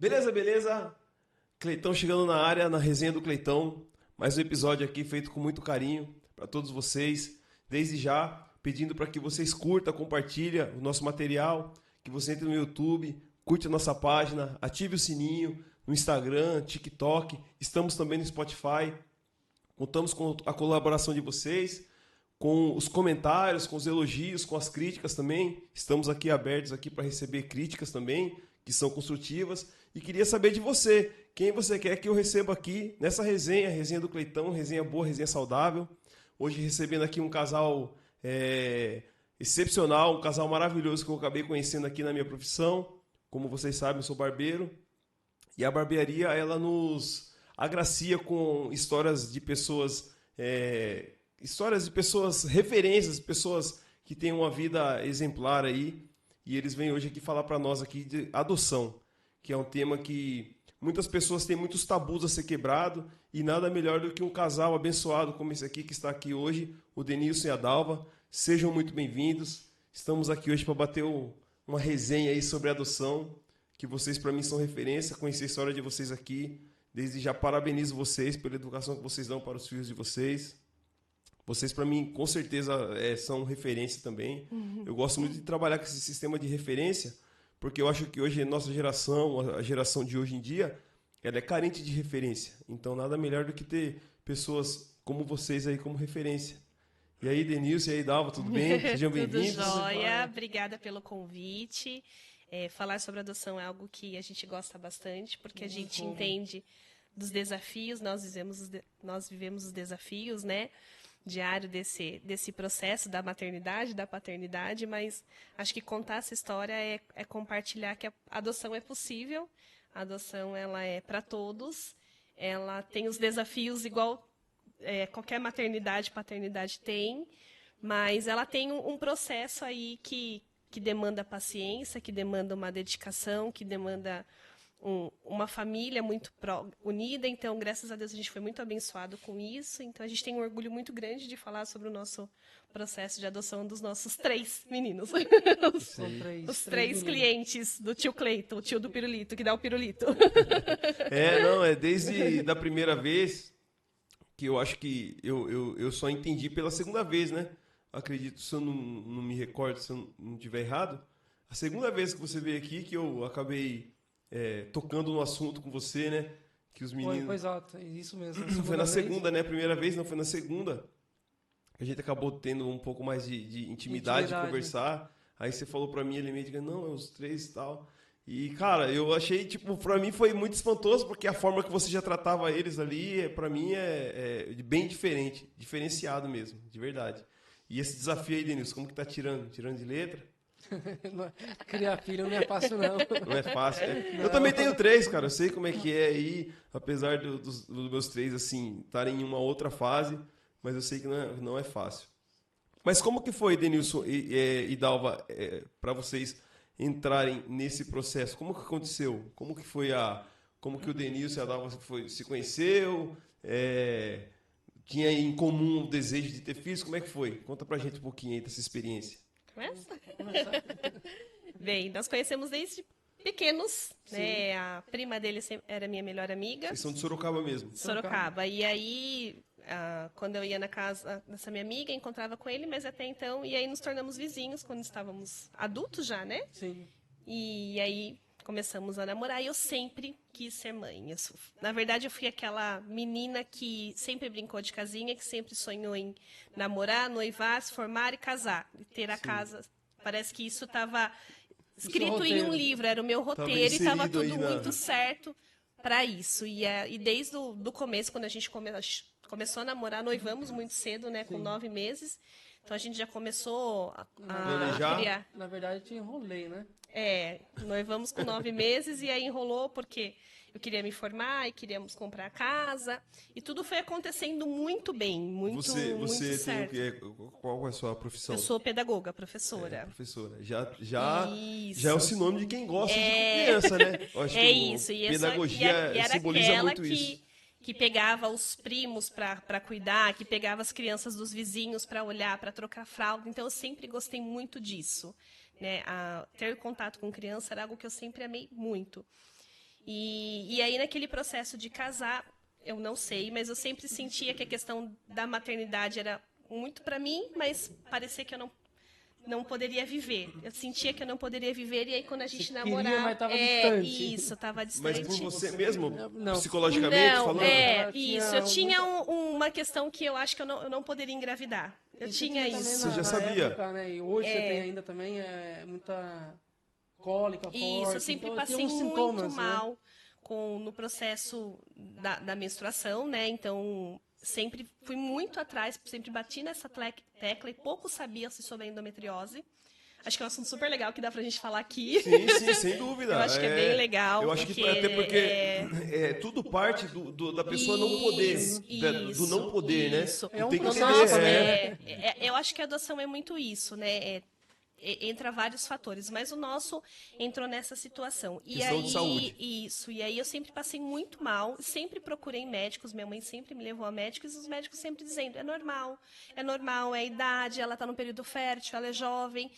Beleza, beleza? Cleitão chegando na área, na resenha do Cleitão. Mais um episódio aqui feito com muito carinho para todos vocês. Desde já, pedindo para que vocês curtam, compartilhem o nosso material, que você entre no YouTube, curte a nossa página, ative o sininho no Instagram, TikTok. Estamos também no Spotify. Contamos com a colaboração de vocês, com os comentários, com os elogios, com as críticas também. Estamos aqui abertos aqui para receber críticas também, que são construtivas. E queria saber de você, quem você quer que eu receba aqui nessa resenha, resenha do Cleitão, resenha boa, resenha saudável. Hoje recebendo aqui um casal excepcional, um casal maravilhoso que eu acabei conhecendo aqui na minha profissão. Como vocês sabem, eu sou barbeiro. E a barbearia, ela nos agracia com histórias de pessoas, referências, pessoas que têm uma vida exemplar aí. E eles vêm hoje aqui falar para nós aqui de adoção, que é um tema que muitas pessoas têm muitos tabus a ser quebrado, e nada melhor do que um casal abençoado como esse aqui que está aqui hoje, o Denilson e a Dalva. Sejam muito bem-vindos. Estamos aqui hoje para bater uma resenha aí sobre adoção, que vocês para mim são referência, conhecer a história de vocês aqui. Desde já parabenizo vocês pela educação que vocês dão para os filhos de vocês. Vocês, para mim, com certeza, são referência também. Eu gosto muito de trabalhar com esse sistema de referência, porque eu acho que hoje a nossa geração, a geração de hoje em dia, ela é carente de referência. Então, nada melhor do que ter pessoas como vocês aí como referência. E aí, Denilson, e aí, Dalva, tudo bem? Sejam bem-vindos. Tudo jóia, obrigada pelo convite. Falar sobre adoção é algo que a gente gosta bastante, porque a gente entende dos desafios, nós vivemos os desafios, né? Diário desse processo da maternidade, da paternidade, mas acho que contar essa história é compartilhar que a adoção é possível, a adoção ela é para todos, ela tem os desafios igual qualquer maternidade, paternidade tem, mas ela tem um processo aí que demanda paciência, que demanda uma dedicação, que demanda uma família muito unida. Então, graças a Deus, a gente foi muito abençoado com isso. Então, a gente tem um orgulho muito grande de falar sobre o nosso processo de adoção dos nossos 3 meninos. Os três clientes do tio Cleito, o tio do pirulito, que dá o pirulito. Desde da primeira vez, que eu acho que eu só entendi pela segunda vez, né? Acredito, se eu não me recordo, se eu não estiver errado, a segunda vez que você veio aqui, que eu acabei tocando no assunto com você, né? Que os meninos... Foi exato, isso mesmo. Foi na segunda, né? A primeira vez não foi na segunda. A gente acabou tendo um pouco mais de intimidade, de conversar. Aí você falou pra mim, ele me disse, não, os 3 e tal. E, cara, eu achei, pra mim foi muito espantoso, porque a forma que você já tratava eles ali, pra mim, é bem diferente, diferenciado mesmo, de verdade. E esse desafio aí, Denilson, como que tá tirando? Tirando de letra? Criar filho não é fácil, não. Não é fácil, Eu também tenho 3, cara. Eu sei como é que é aí, apesar dos meus 3, assim, estarem em uma outra fase, mas eu sei que não é fácil. Mas como que foi, Denilson e Dalva, para vocês entrarem nesse processo? Como que aconteceu? Como que o Denilson e a Dalva se conheceu? Tinha em comum o desejo de ter filhos? Como é que foi? Conta pra gente um pouquinho aí dessa experiência. Começa? Bem, nós conhecemos desde pequenos, né? A prima dele era minha melhor amiga. Vocês são de Sorocaba mesmo? Sorocaba. E aí, quando eu ia na casa dessa minha amiga, encontrava com ele, mas até então... E aí nos tornamos vizinhos quando estávamos adultos já, né? Sim. E aí começamos a namorar e eu sempre quis ser mãe. Na verdade, eu fui aquela menina que sempre brincou de casinha, que sempre sonhou em namorar, noivar, se formar e casar. E ter a casa. Parece que isso estava escrito em um livro, era o meu roteiro e estava tudo muito certo para isso. E desde o começo, quando a gente começou a namorar, noivamos muito cedo, né, com 9 meses. Então a gente já começou a criar. Na verdade, eu te enrolei, né? Noivamos com 9 meses e aí enrolou porque eu queria me formar e queríamos comprar casa. E tudo foi acontecendo muito bem, muito certo. Qual é a sua profissão? Eu sou pedagoga, professora. Professora. Já é o sinônimo de quem gosta de criança, né? Eu acho que isso. E pedagogia simboliza muito isso. Que pegava os primos para cuidar, que pegava as crianças dos vizinhos para olhar, para trocar fralda. Então, eu sempre gostei muito disso. Né? Ter contato com criança era algo que eu sempre amei muito. E aí, naquele processo de casar, eu não sei, mas eu sempre sentia que a questão da maternidade era muito para mim, mas parecia que eu não poderia viver. Eu sentia que eu não poderia viver, e aí quando a gente namorava... Queria, mas tava distante. Isso, tava distante. Mas por você mesmo, Não. psicologicamente Não, falando? isso. Eu tinha uma questão que eu acho que eu não poderia engravidar. Eu tinha isso. Você já sabia. Época, né? E hoje você tem ainda também muita cólica forte. Isso, eu sempre então, passei tem uns muito sintomas, mal né? no processo da menstruação, né? Então, sempre fui muito atrás, sempre bati nessa tecla e pouco sabia sobre a endometriose. Acho que é um assunto super legal que dá pra gente falar aqui. Sim, sem dúvida. Eu acho que é bem legal. Eu acho que até porque tudo parte da pessoa não poder, do não poder, né? Isso. É um Tem que processo, entender, eu acho que a adoção é muito isso, né? Entra vários fatores, mas o nosso entrou nessa situação. E Questão aí, de saúde. Isso, e aí eu sempre passei muito mal, sempre procurei médicos, minha mãe sempre me levou a médicos, e os médicos sempre dizendo, é normal, é a idade, ela está no período fértil, ela é jovem,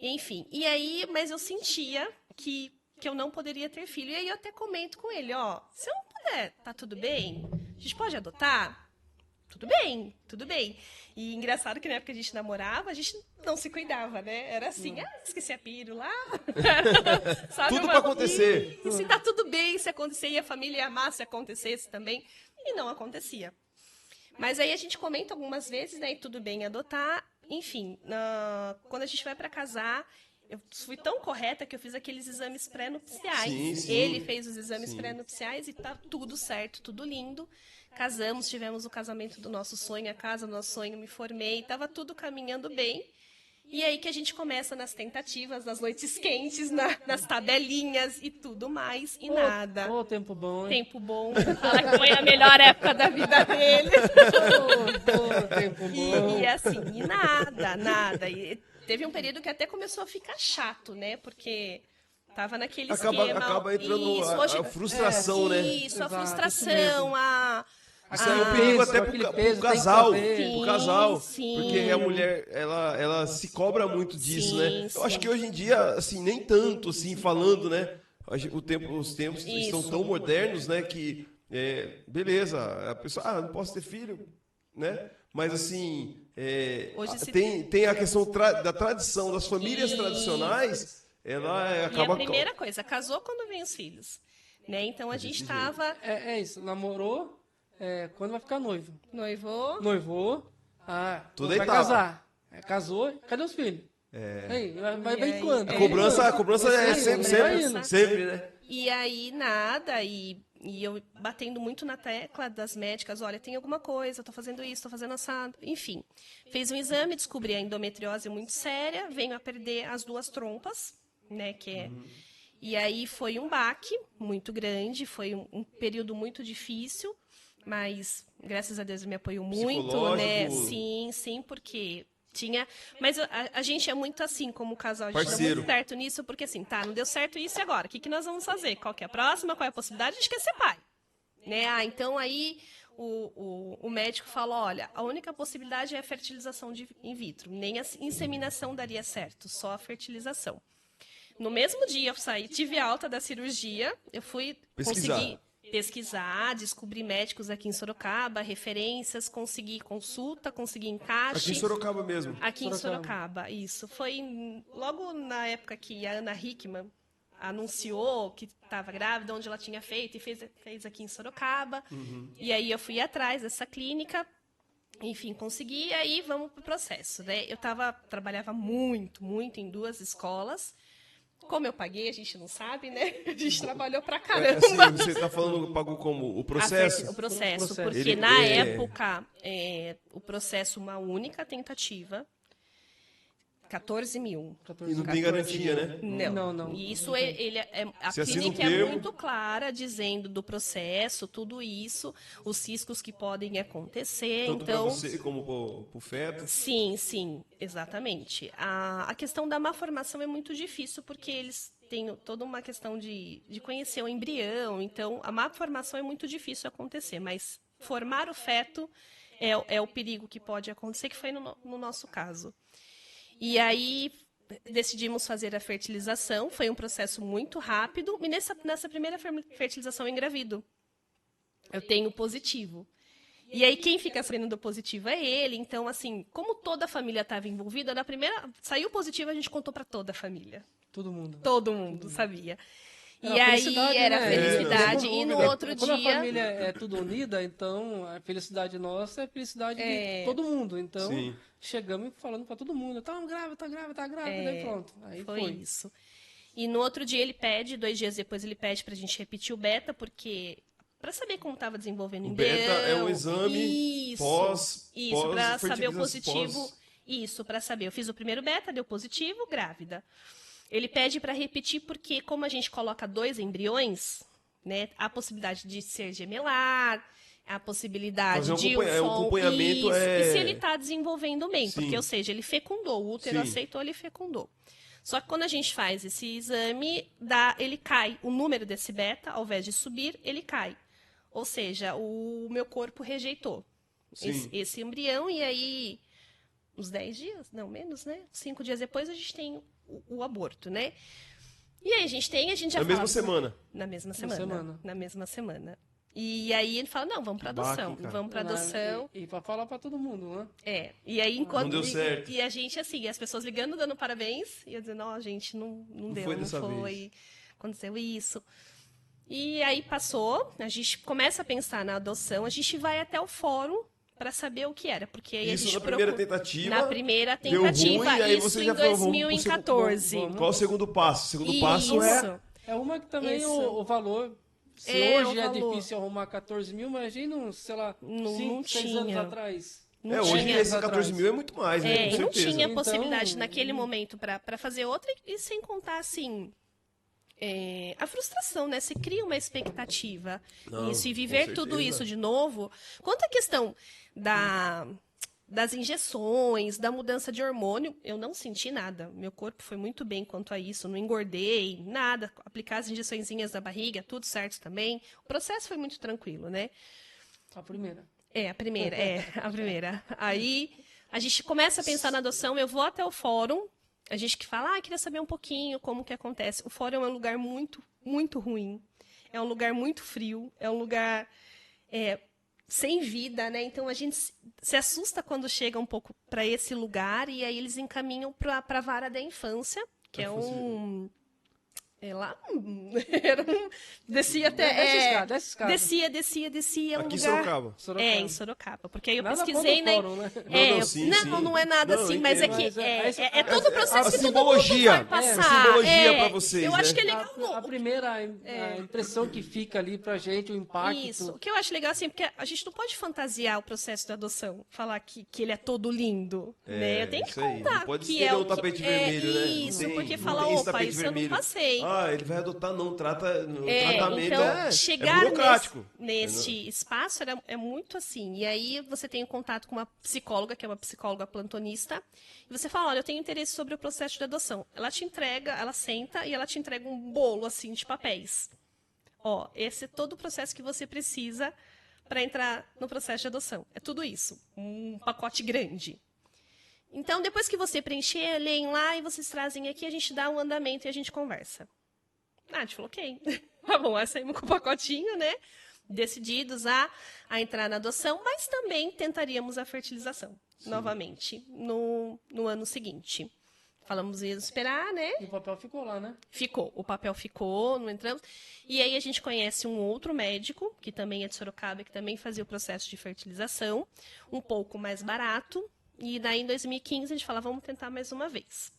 enfim. E aí, mas eu sentia que eu não poderia ter filho, e aí eu até comento com ele, ó, se eu não puder, tá tudo bem? A gente pode adotar? Tudo bem, tudo bem. E engraçado que na época que a gente namorava, a gente não se cuidava, né? Era assim, esqueci a pílula. Sabe, Tudo pra acontecer. E se tá tudo bem se acontecer, e a família ia amar se acontecesse também. E não acontecia. Mas aí a gente comenta algumas vezes, né? E tudo bem adotar. Enfim, quando a gente vai para casar, eu fui tão correta que eu fiz aqueles exames pré-nupciais. Sim. Ele fez os exames pré-nupciais e tá tudo certo, tudo lindo. Casamos, tivemos o casamento do nosso sonho, a casa do nosso sonho, me formei, estava tudo caminhando bem. E aí que a gente começa nas tentativas, nas noites quentes, nas tabelinhas e tudo mais, e nada. Tempo bom, hein? Tempo bom. Fala que foi a melhor época da vida dele. Tempo bom. E assim, e nada. E teve um período que até começou a ficar chato, né? Porque tava naquele esquema... Acaba entrando isso, a frustração, né? Isso, a Exato, frustração, Isso aí é um perigo até aquele pro peso, casal, tem que fazer. pro casal, Sim. porque a mulher, ela se cobra muito disso, né? Sim, Eu acho sim. que hoje em dia, assim, nem tanto, assim, falando, né? Os tempos estão Isso. tão modernos, né? Que, beleza, a pessoa, não posso ter filho, né? Mas, assim, Hoje se tem a questão da tradição, das famílias tradicionais, ela E acaba... a primeira coisa, casou quando vem os filhos. Né? Então a gente tava... É isso, namorou, quando vai ficar noivo? Noivou. Noivou, Toda vai etapa. casar. Casou, cadê os filhos? Aí, vai E aí, quando? A cobrança é sempre, né? E aí, nada, e eu batendo muito na tecla das médicas, olha, tem alguma coisa, tô fazendo isso, tô fazendo assado, enfim. Fez um exame, descobri a endometriose muito séria, venho a perder as 2 trompas, né, que é... E aí foi um baque muito grande, foi um período muito difícil, mas graças a Deus ele me apoiou muito, né? Psicológico. Sim, porque... Mas a gente é muito assim como casal, a gente Parceiro. dá muito certo nisso, porque assim, não deu certo isso e agora? O que nós vamos fazer? Qual que é a próxima? Qual é a possibilidade? A gente quer ser pai. Né? Então aí o médico fala, olha, a única possibilidade é a fertilização in vitro, nem a inseminação daria certo, só a fertilização. No mesmo dia eu saí, tive alta da cirurgia, eu fui conseguir pesquisar, descobri médicos aqui em Sorocaba, referências, consegui consulta, consegui encaixe. Aqui em Sorocaba mesmo. Aqui em Sorocaba, isso. Foi logo na época que a Ana Hickman anunciou que estava grávida, onde ela tinha feito, e fez aqui em Sorocaba. E aí eu fui atrás dessa clínica, enfim, consegui, e aí vamos pro processo, né? Eu trabalhava muito em 2 escolas. Como eu paguei, a gente não sabe, né? A gente trabalhou pra caramba. Assim, você está falando, pagou como? O processo? O processo, porque Ele- na época, o processo, uma única tentativa, 14 mil. E não tem garantia, né? Não. E isso, a Você assina um clínica é termo. muito clara, dizendo do processo, tudo isso, os riscos que podem acontecer. Tanto para Então, você como para o feto. sim, exatamente. A questão da malformação é muito difícil, porque eles têm toda uma questão de conhecer o embrião, então a malformação é muito difícil acontecer, mas formar o feto é o perigo que pode acontecer, que foi no nosso caso. E aí decidimos fazer a fertilização, foi um processo muito rápido, e nessa primeira fertilização eu engravido. Eu tenho positivo. E aí quem fica sabendo do positivo é ele, então assim, como toda a família estava envolvida, na primeira, saiu positivo, a gente contou para toda a família. Todo mundo. Todo mundo sabia. Era E aí felicidade, era né? felicidade, e no outro Quando a dia... família é tudo unida, então a felicidade nossa é a felicidade de todo mundo. Então, Sim. chegamos falando pra todo mundo, tá grávida, daí pronto. Aí Foi isso. E no outro dia ele pede, 2 dias depois ele pede pra gente repetir o beta, porque... Pra saber como estava desenvolvendo o O beta embrião. é um exame Isso, pós pra saber o fertilização, positivo. Isso, pra saber. Eu fiz o primeiro beta, deu positivo, grávida. Ele pede pra repetir porque, como a gente coloca 2 embriões, né, há a possibilidade de ser gemelar, a possibilidade Fazer de o acompanhamento isso, é... e se ele está desenvolvendo bem, Sim. porque, ou seja, ele fecundou, o útero Sim. aceitou, ele fecundou. Só que quando a gente faz esse exame, ele cai. O número desse beta, ao invés de subir, ele cai. Ou seja, o meu corpo rejeitou esse embrião, e aí, uns 10 dias, não menos, né? 5 dias depois, a gente tem o aborto, né? E aí a gente já Na fala... mesma semana. Na mesma semana. Na mesma semana. E aí ele fala, não, vamos para adoção. cara. Vamos para adoção. E pra falar pra todo mundo, né? E aí enquanto... Não deu certo. E a gente, assim, as pessoas ligando, dando parabéns, e eu dizendo, ó, gente, não deu, foi não dessa foi. vez. Aconteceu isso. E aí passou, a gente começa a pensar na adoção, a gente vai até o fórum para saber o que era, porque aí a Isso gente na primeira procura... tentativa. Na primeira deu tentativa, ruim, e aí isso você em já falou, vamos pro 2014. Qual o segundo passo? O segundo passo Isso. É uma que também Isso. o valor... Se É, hoje o é valor. difícil arrumar 14 mil, imagina, sei lá, Não 5, 6 anos tinha. atrás. Não hoje tinha. esses 14 mil é muito mais, né? Com E não certeza. tinha Então, possibilidade naquele momento para fazer outra, e sem contar, assim, a frustração, né? Você cria uma expectativa Não, nisso, e com viver tudo certeza. isso de novo. Quanto à questão das injeções, da mudança de hormônio, eu não senti nada. Meu corpo foi muito bem quanto a isso, não engordei, nada. Aplicar as injeçõezinhas na barriga, tudo certo também. O processo foi muito tranquilo, né? A primeira. A primeira. Aí a gente começa a pensar na adoção, eu vou até o fórum, a gente que fala, queria saber um pouquinho como que acontece. O fórum é um lugar muito, muito ruim, é um lugar muito frio, é um lugar sem vida, né? Então a gente se assusta quando chega um pouco para esse lugar, e aí eles encaminham para a vara da infância, que é um... lá, descia até... Desce escada. Descia. Aqui um em lugar... Sorocaba. em Sorocaba. Porque aí eu Nada pesquisei, contra né? o fórum, né? Sim. Não é nada Não, assim, eu mas é entendo. que Mas é todo o processo a que todo mundo simbologia, vai passar. a simbologia pra vocês, Eu né? acho que é legal. A primeira a impressão que fica ali pra gente, o impacto. Isso. O que eu acho legal, assim, porque a gente não pode fantasiar o processo da adoção, falar que ele é todo lindo, né? Eu tenho que isso aí. contar Não pode que estender é o tapete vermelho, né? Isso, Não tem- porque não fala, tem esse opa, tapete isso eu não vermelho. passei. Ele vai adotar, não. O tratamento Então, chegar burocrático. neste espaço é muito assim. E aí você tem um contato com uma psicóloga, que é uma psicóloga plantonista, e você fala, olha, eu tenho interesse sobre o processo de adoção. Ela te entrega, ela senta e ela te entrega um bolo, assim, de papéis. Esse é todo o processo que você precisa para entrar no processo de adoção. É tudo isso. Um pacote grande. Então, depois que você preencher, leem lá e vocês trazem aqui, a gente dá um andamento e a gente conversa. A gente falou, ok. Tá bom, aí saímos com o pacotinho, né? Decididos a entrar na adoção, mas também tentaríamos a fertilização, novamente, no ano seguinte. Falamos em esperar, né? E o papel ficou lá, né? O papel ficou, não entramos. E aí a gente conhece um outro médico, que também é de Sorocaba, que também fazia o processo de fertilização, um pouco mais barato. E daí, em 2015, a gente fala, vamos tentar mais uma vez.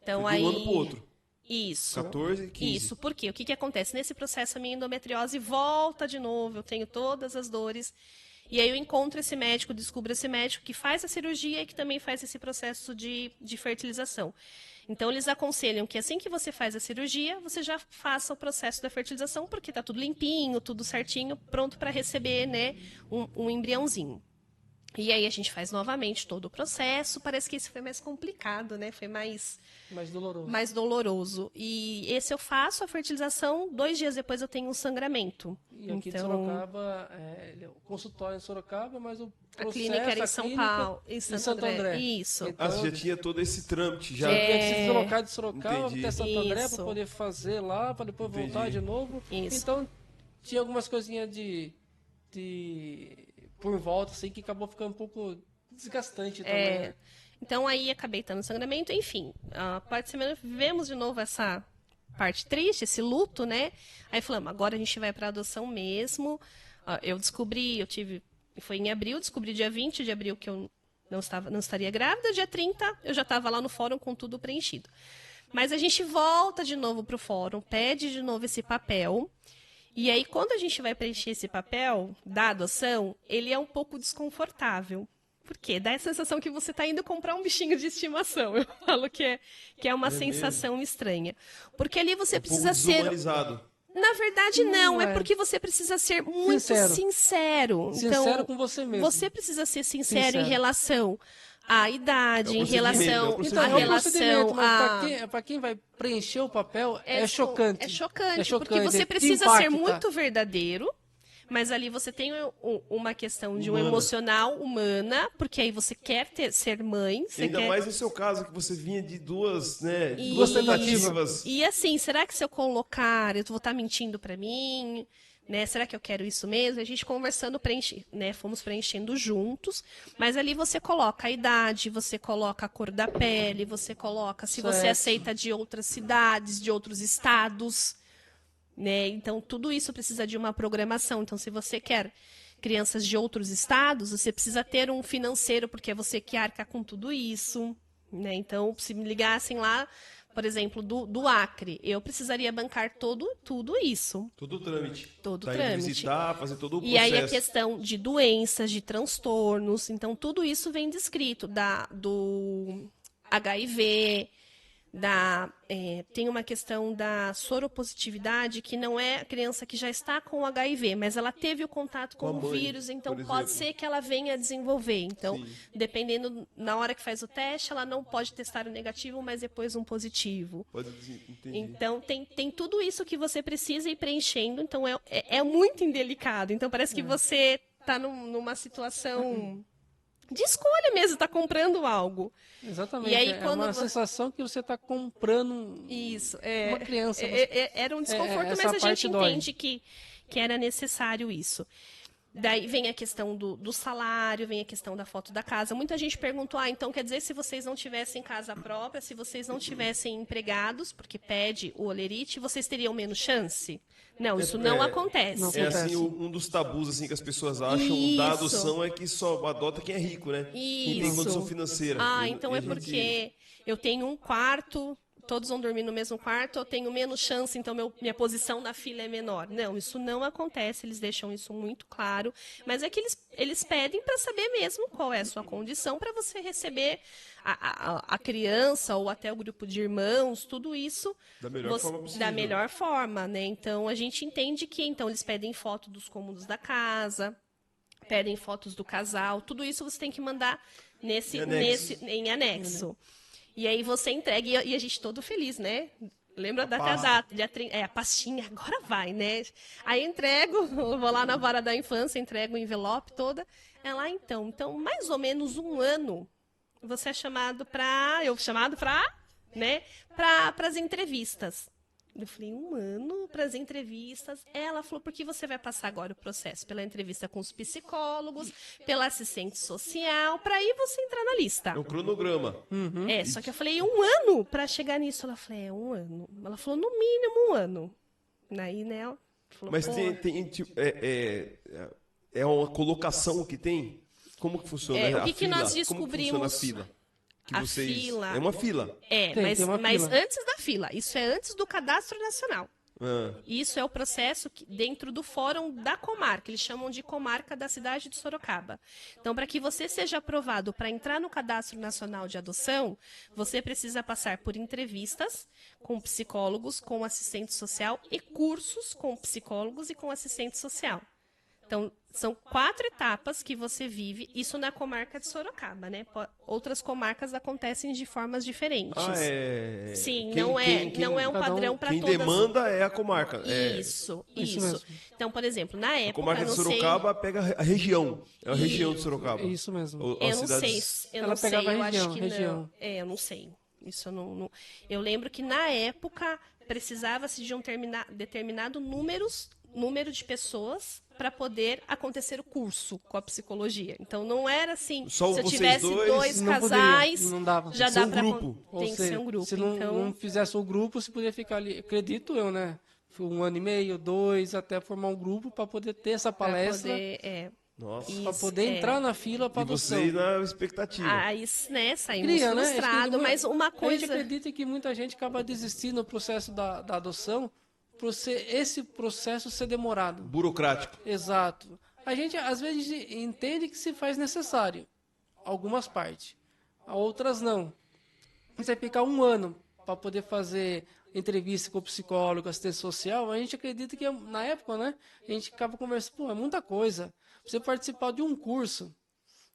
Então, De um ano pro outro. Isso. 14, 15. Isso, porque o que acontece? Nesse processo, a minha endometriose volta de novo, eu tenho todas as dores. E aí eu encontro esse médico, descubro esse médico que faz a cirurgia e que também faz esse processo de fertilização. Então, eles aconselham que assim que você faz a cirurgia, você já faça o processo da fertilização, porque está tudo limpinho, tudo certinho, pronto para receber, né, um embriãozinho. E aí a gente faz novamente todo o processo. Parece que esse foi mais complicado, né? Foi mais doloroso. mais doloroso. E esse eu faço a fertilização, 2 dias depois eu tenho um sangramento. E aqui de Então, Sorocaba, o consultório em Sorocaba, mas o a processo, clínica era em São clínica Paulo, em Santo André. Isso. Ah, você já tinha todo esse trâmite já. Tinha que se deslocar de Sorocaba Entendi. até Santo André Isso. para poder fazer lá, para depois Entendi. voltar de novo. Isso. Então, tinha algumas coisinhas de por volta, assim, que acabou ficando um pouco desgastante também. Né? Então aí acabei tendo sangramento, enfim. A parte de semana vivemos de novo essa parte triste, esse luto, né? Aí falamos, agora a gente vai para adoção mesmo. Eu descobri, foi em abril, descobri dia 20 de abril que eu não estaria grávida, dia 30 eu já estava lá no fórum com tudo preenchido. Mas a gente volta de novo para o fórum, pede de novo esse papel. E aí, quando a gente vai preencher esse papel da adoção, ele é um pouco desconfortável. Por quê? Dá a sensação que você está indo comprar um bichinho de estimação. Eu falo que é uma sensação estranha. Porque ali você precisa ser... desumanizado. Na verdade, não. É é. porque você precisa ser muito sincero. Sincero Então, com você mesmo. você precisa ser sincero em relação à idade, É o em relação procedimento, Então, à é um procedimento, relação mas a... para quem vai preencher o papel, é chocante. É chocante, É chocante, porque você te precisa impacta. ser muito verdadeiro, mas ali você tem uma questão de um Humana. emocional humana, porque aí você quer ser mãe, você Ainda quer... mais no seu caso, que você vinha de duas Duas tentativas. E assim, será que se eu colocar, eu vou estar mentindo para mim? Né? Será que eu quero isso mesmo? A gente conversando, né? Fomos preenchendo juntos, mas ali você coloca a idade, você coloca a cor da pele, você coloca se você Certo. aceita de outras cidades, de outros estados, né? Então tudo isso precisa de uma programação. Então, se você quer crianças de outros estados, você precisa ter um financeiro, porque é você que arca com tudo isso, né? Então, se me ligassem lá, por exemplo, do Acre, eu precisaria bancar tudo isso. Todo o trâmite. Todo Tá indo trâmite. visitar, fazer todo o E processo. aí a questão de doenças, de transtornos, então tudo isso vem descrito do HIV, tem uma questão da soropositividade, que não é a criança que já está com com HIV, mas ela teve o contato com Com a o mãe, vírus, então por pode exemplo. ser que ela venha a desenvolver. Então, Sim. dependendo, na hora que faz o teste, ela não pode testar o negativo, mas depois um positivo. Pode entender. Então, tem tudo isso que você precisa ir preenchendo, então é muito indelicado. Então, parece que você está numa situação de escolha mesmo, está comprando algo. Exatamente. E aí, é quando uma você- sensação que você está comprando Isso, uma criança. era um desconforto, essa mas a parte gente dói. entende que era necessário isso. Daí vem a questão do salário, vem a questão da foto da casa. Muita gente perguntou, então quer dizer, se vocês não tivessem casa própria, se vocês não tivessem empregados, porque pede o olerite, vocês teriam menos chance? Não, isso não acontece. não É acontece. assim, um dos tabus assim que as pessoas acham Isso. da adoção é que só adota quem é rico, né? Quem tem Isso. condição financeira. Então E é a gente- porque eu tenho um quarto, todos vão dormir no mesmo quarto, eu tenho menos chance, então minha posição na fila é menor. Não, isso não acontece, eles deixam isso muito claro, mas é que eles pedem para saber mesmo qual é a sua condição para você receber a criança ou até o grupo de irmãos, tudo isso Da melhor forma possível. da melhor forma, né? Então a gente entende que então eles pedem foto dos cômodos da casa, pedem fotos do casal, tudo isso você tem que mandar em anexo. E aí você entrega, e a gente todo feliz, né? Lembra até a pasta. data, a pastinha, agora vai, né? Aí entrego, vou lá na vara da infância, entrego o envelope toda. É lá então, mais ou menos um ano, você é chamado para né, para as entrevistas. Eu falei, um ano para as entrevistas. Ela falou, porque você vai passar agora o processo pela entrevista com os psicólogos, pela assistente social, para aí você entrar na lista. É um cronograma. Só que eu falei, um ano para chegar nisso. Ela falou, um ano. Ela falou, no mínimo um ano. Aí, né, ela falou, Mas pô, é uma colocação que tem? Como que funciona o que a que fila? nós Como que funciona a descobrimos? fila? Que A vocês... fila. É uma fila. Tem uma mas fila. antes da fila. Isso é antes do cadastro nacional. Ah, Isso é o processo dentro do fórum da comarca, eles chamam de comarca da cidade de Sorocaba. Então, para que você seja aprovado para entrar no Cadastro Nacional de Adoção, você precisa passar por entrevistas com psicólogos, com assistente social e cursos com psicólogos e com assistente social. Então, são 4 etapas que você vive, isso na comarca de Sorocaba, né? Outras comarcas acontecem de formas diferentes. Sim, não é um padrão para quem todas. Quem demanda é a comarca. Isso. Então, por exemplo, na época, a comarca de Sorocaba pega a região. É a região de Sorocaba. É isso mesmo. Eu não sei. Eu não sei, eu acho que região. não. Eu não sei. Isso eu não. Eu lembro que na época precisava-se de um determinado número de pessoas para poder acontecer o curso com a psicologia. Então não era assim, só se eu tivesse dois não casais, poderia, não dava. já dá para tem que ser um grupo. Se não fizesse um grupo, você poderia ficar ali, acredito eu, né? 1 ano e meio, 2, até formar um grupo para poder ter essa palestra. Para poder entrar na fila para adoção. E você na expectativa. Aí, né, saímos frustrados, mas uma coisa... A gente acredita que muita gente acaba desistindo no processo da adoção por esse processo ser demorado. Burocrático. Exato. A gente, às vezes, entende que se faz necessário. Algumas partes. Outras não. Você ficar 1 ano para poder fazer entrevista com o psicólogo, assistente social, a gente acredita que, na época, né, a gente acaba conversando, é muita coisa. Você participar de um curso,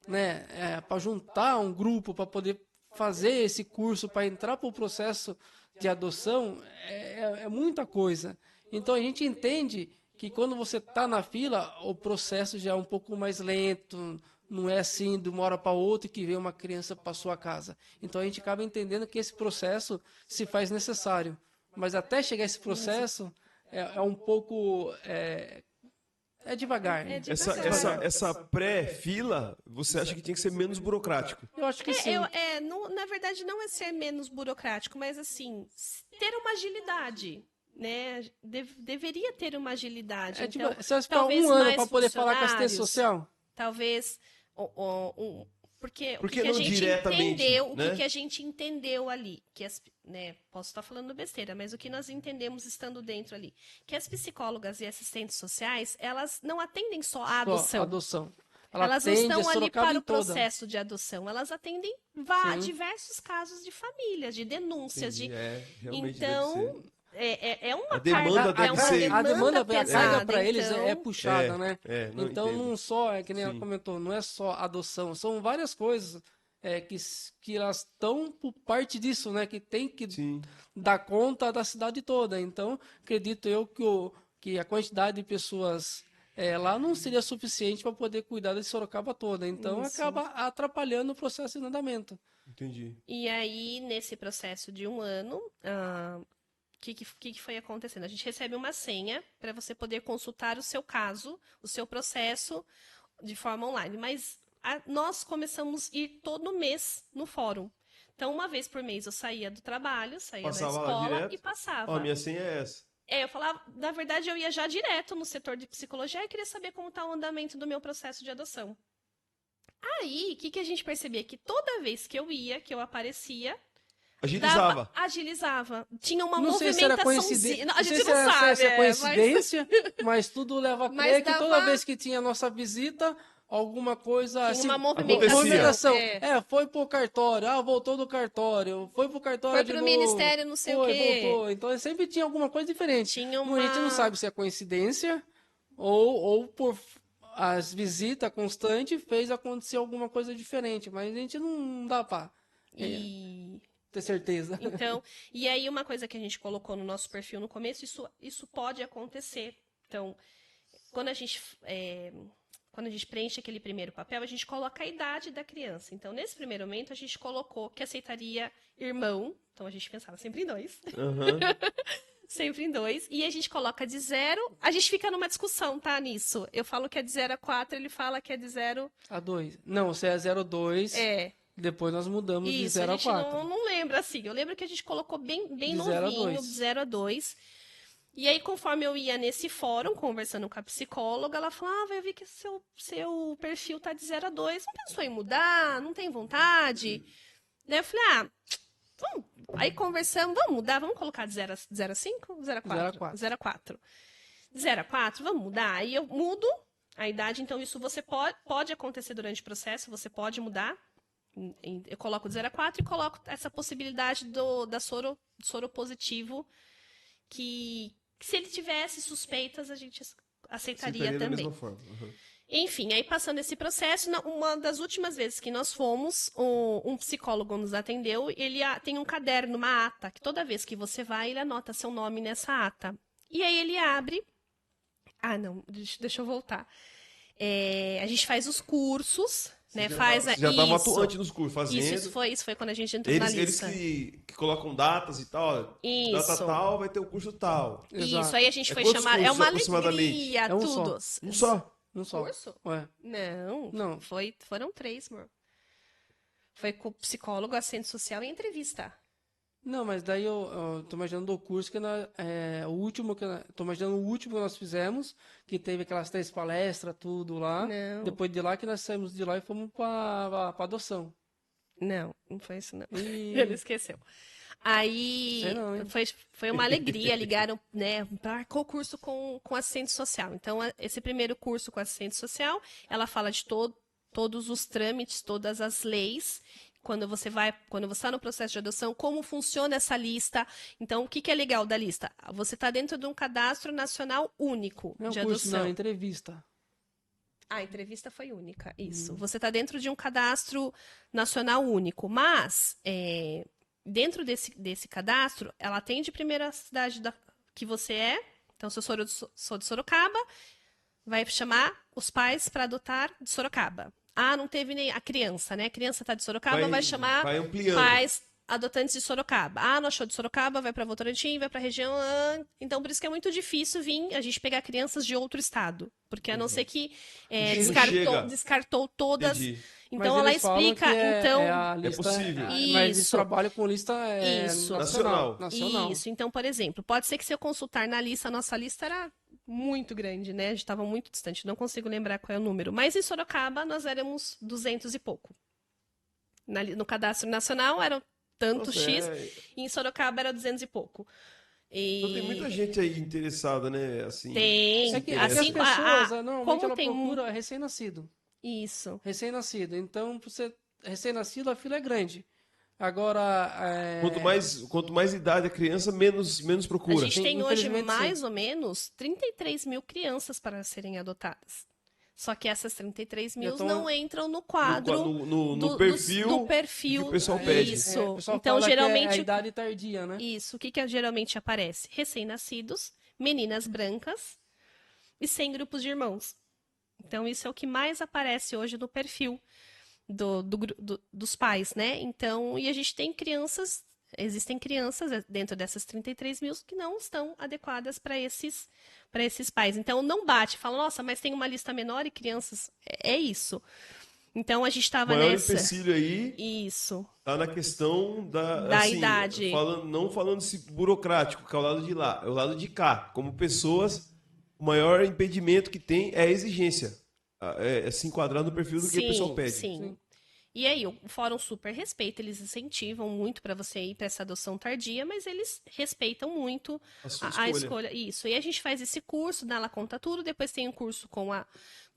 né, para juntar um grupo, para poder fazer esse curso, para entrar para o processo de adoção, é muita coisa. Então, a gente entende que quando você está na fila, o processo já é um pouco mais lento, não é assim de uma hora para outra que vem uma criança para sua casa. Então, a gente acaba entendendo que esse processo se faz necessário. Mas até chegar a esse processo, é um pouco... É devagar. Essa pré-fila, você acha que tinha que ser menos burocrático? Eu acho que sim. Na verdade, não é ser menos burocrático, mas assim, ter uma agilidade. Né? Deveria ter uma agilidade. Então, você vai ficar 1 ano para poder falar com a assistente social? Talvez... Porque o que a gente entendeu, né? o que a gente entendeu ali, né, posso estar falando besteira, mas o que nós entendemos estando dentro ali, que as psicólogas e assistentes sociais, elas não atendem só a adoção. Elas não estão ali para o processo de adoção, elas atendem diversos casos de famílias, de denúncias, então uma demanda a demanda pesada para eles então... é puxada, né? Então entendo. não só, que nem ela comentou, não é só adoção, são várias coisas que elas estão por parte disso, né? Que tem que dar conta da cidade toda. Então, acredito eu que a quantidade de pessoas lá não seria suficiente para poder cuidar de Sorocaba toda. Então, acaba atrapalhando o processo de andamento. Entendi. E aí, nesse processo de 1 ano... O que foi acontecendo? A gente recebe uma senha para você poder consultar o seu caso, o seu processo de forma online. Mas nós começamos a ir todo mês no fórum. Então, uma vez por mês eu saía do trabalho, saía da escola e passava. Minha senha é essa. Eu falava, na verdade, eu ia já direto no setor de psicologia e queria saber como está o andamento do meu processo de adoção. Aí, o que a gente percebia? Que toda vez que eu ia, que eu aparecia... Agilizava. Tinha uma movimentaçãozinha. Não sei se é coincidência, mas tudo leva a crer que toda vez que tinha a nossa visita, alguma coisa... Tinha uma movimentação. Foi pro cartório, voltou do cartório, foi pro cartório foi pro ministério, não sei o quê. Voltou. Então sempre tinha alguma coisa diferente. A gente não sabe se é coincidência ou por as visitas constantes fez acontecer alguma coisa diferente, mas a gente não dá pra... ter certeza. Então, e aí uma coisa que a gente colocou no nosso perfil no começo, isso pode acontecer. Então, quando a gente preenche aquele primeiro papel, a gente coloca a idade da criança. Então, nesse primeiro momento, a gente colocou que aceitaria irmão. Então, a gente pensava sempre em 2. Sempre em 2. E a gente coloca de 0. A gente fica numa discussão, tá, nisso. Eu falo que é de 0 a 4, ele fala que é de 0 a 2. Não, você é 0,2. Depois nós mudamos de 0 a 4. A gente não lembra assim. Eu lembro que a gente colocou bem novinho, de 0 a 2. E aí, conforme eu ia nesse fórum, conversando com a psicóloga, ela falava, eu vi que seu perfil tá de 0 a 2. Não pensou em mudar? Não tem vontade? Daí eu falei, vamos. Aí conversamos, vamos mudar? Vamos colocar de 0 a 5? 0 a 4? 0 a 4. De 0 a 4, vamos mudar? Aí eu mudo a idade. Então, isso você pode acontecer durante o processo, você pode mudar. Eu coloco de 0 a 4 e coloco essa possibilidade do soro positivo, que se ele tivesse suspeitas, a gente aceitaria da também. mesma forma. Uhum. Enfim, aí passando esse processo, uma das últimas vezes que nós fomos, um psicólogo nos atendeu, ele tem um caderno, uma ata, que toda vez que você vai, ele anota seu nome nessa ata. E aí ele abre... Ah, não, deixa eu voltar. A gente faz os cursos, né? Você já estava atuante nos cursos, fazendo. Isso foi quando a gente entrou na Eles lista. que colocam datas e tal. Data Isso. tal, vai ter o curso tal. Isso, Exato. aí a gente foi quantos chamar. É cursos, uma aproximadamente? alegria, É um tudo. Um só. Um só. Curso? Ué. Não. Não. Foram 3, amor. Foi com o psicólogo, assistente social e entrevista. Não, mas daí eu tô imaginando o curso tô imaginando o último que nós fizemos, que teve aquelas 3 palestras, tudo lá. Não. Depois de lá que nós saímos de lá e fomos pra adoção. Não foi isso, não. E... Ele esqueceu. Aí Sei não, hein? foi uma alegria, ligaram, né? Marcou o curso com assistente social. Então, esse primeiro curso com assistente social, ela fala de todos os trâmites, todas as leis. Quando você está no processo de adoção, como funciona essa lista? Então, o que é legal da lista? Você está dentro de um cadastro nacional único Não é um de curso, adoção. não, é entrevista. A entrevista foi única, isso. Você está dentro de um cadastro nacional único, mas dentro desse cadastro, ela atende primeiro a cidade que você é. Então, se eu sou de Sorocaba, vai chamar os pais para adotar de Sorocaba. Ah, não teve nem a criança, né? A criança está de Sorocaba, vai chamar pais adotantes de Sorocaba. Ah, não achou de Sorocaba, vai para Votorantim, vai para a região. Então, por isso que é muito difícil vir a gente pegar crianças de outro estado. Porque a não ser que descartou todas. Entendi. Então, mas ela eles falam explica. que então, a lista, possível. Mas eles Isso. trabalham com lista Isso. nacional. Isso. Então, por exemplo, pode ser que se eu consultar na lista, a nossa lista era muito grande, né? A gente estava muito distante, não consigo lembrar qual é o número. Mas em Sorocaba, nós éramos 200 e pouco. No cadastro nacional, eram tanto Nossa, X, e em Sorocaba era 200 e pouco. Então tem muita gente aí interessada, né? Assim, Tem. É que Assim, as pessoas, normalmente como ela tem procura recém-nascido. Isso. Recém-nascido. Então, pra você recém-nascido, a fila é grande. Agora, quanto mais idade a criança, menos procura. A gente tem hoje Infelizmente, mais ou menos 33 mil crianças para serem adotadas. Só que essas 33 mil não entram no quadro no perfil, do perfil que o pessoal pede. Isso. o pessoal Então, fala geralmente. que é a idade tardia, né? Isso. O que geralmente aparece? Recém-nascidos, meninas brancas e sem grupos de irmãos. Então, isso é o que mais aparece hoje no perfil dos pais, né? Então, e a gente tem existem crianças dentro dessas 33 mil que não estão adequadas para esses pais. Então, não bate, fala, nossa, mas tem uma lista menor e crianças. É isso. Então, a gente estava nessa... O maior nessa... empecilho aí isso. tá na questão da assim, idade. Não falando-se burocrático, que é o lado de lá, é o lado de cá. Como pessoas, o maior impedimento que tem é a exigência. É se enquadrar no perfil do que o pessoal pede. Sim. E aí, o Fórum super respeita, eles incentivam muito para você ir para essa adoção tardia, mas eles respeitam muito a escolha. Isso. E a gente faz esse curso, ela conta tudo, depois tem um curso com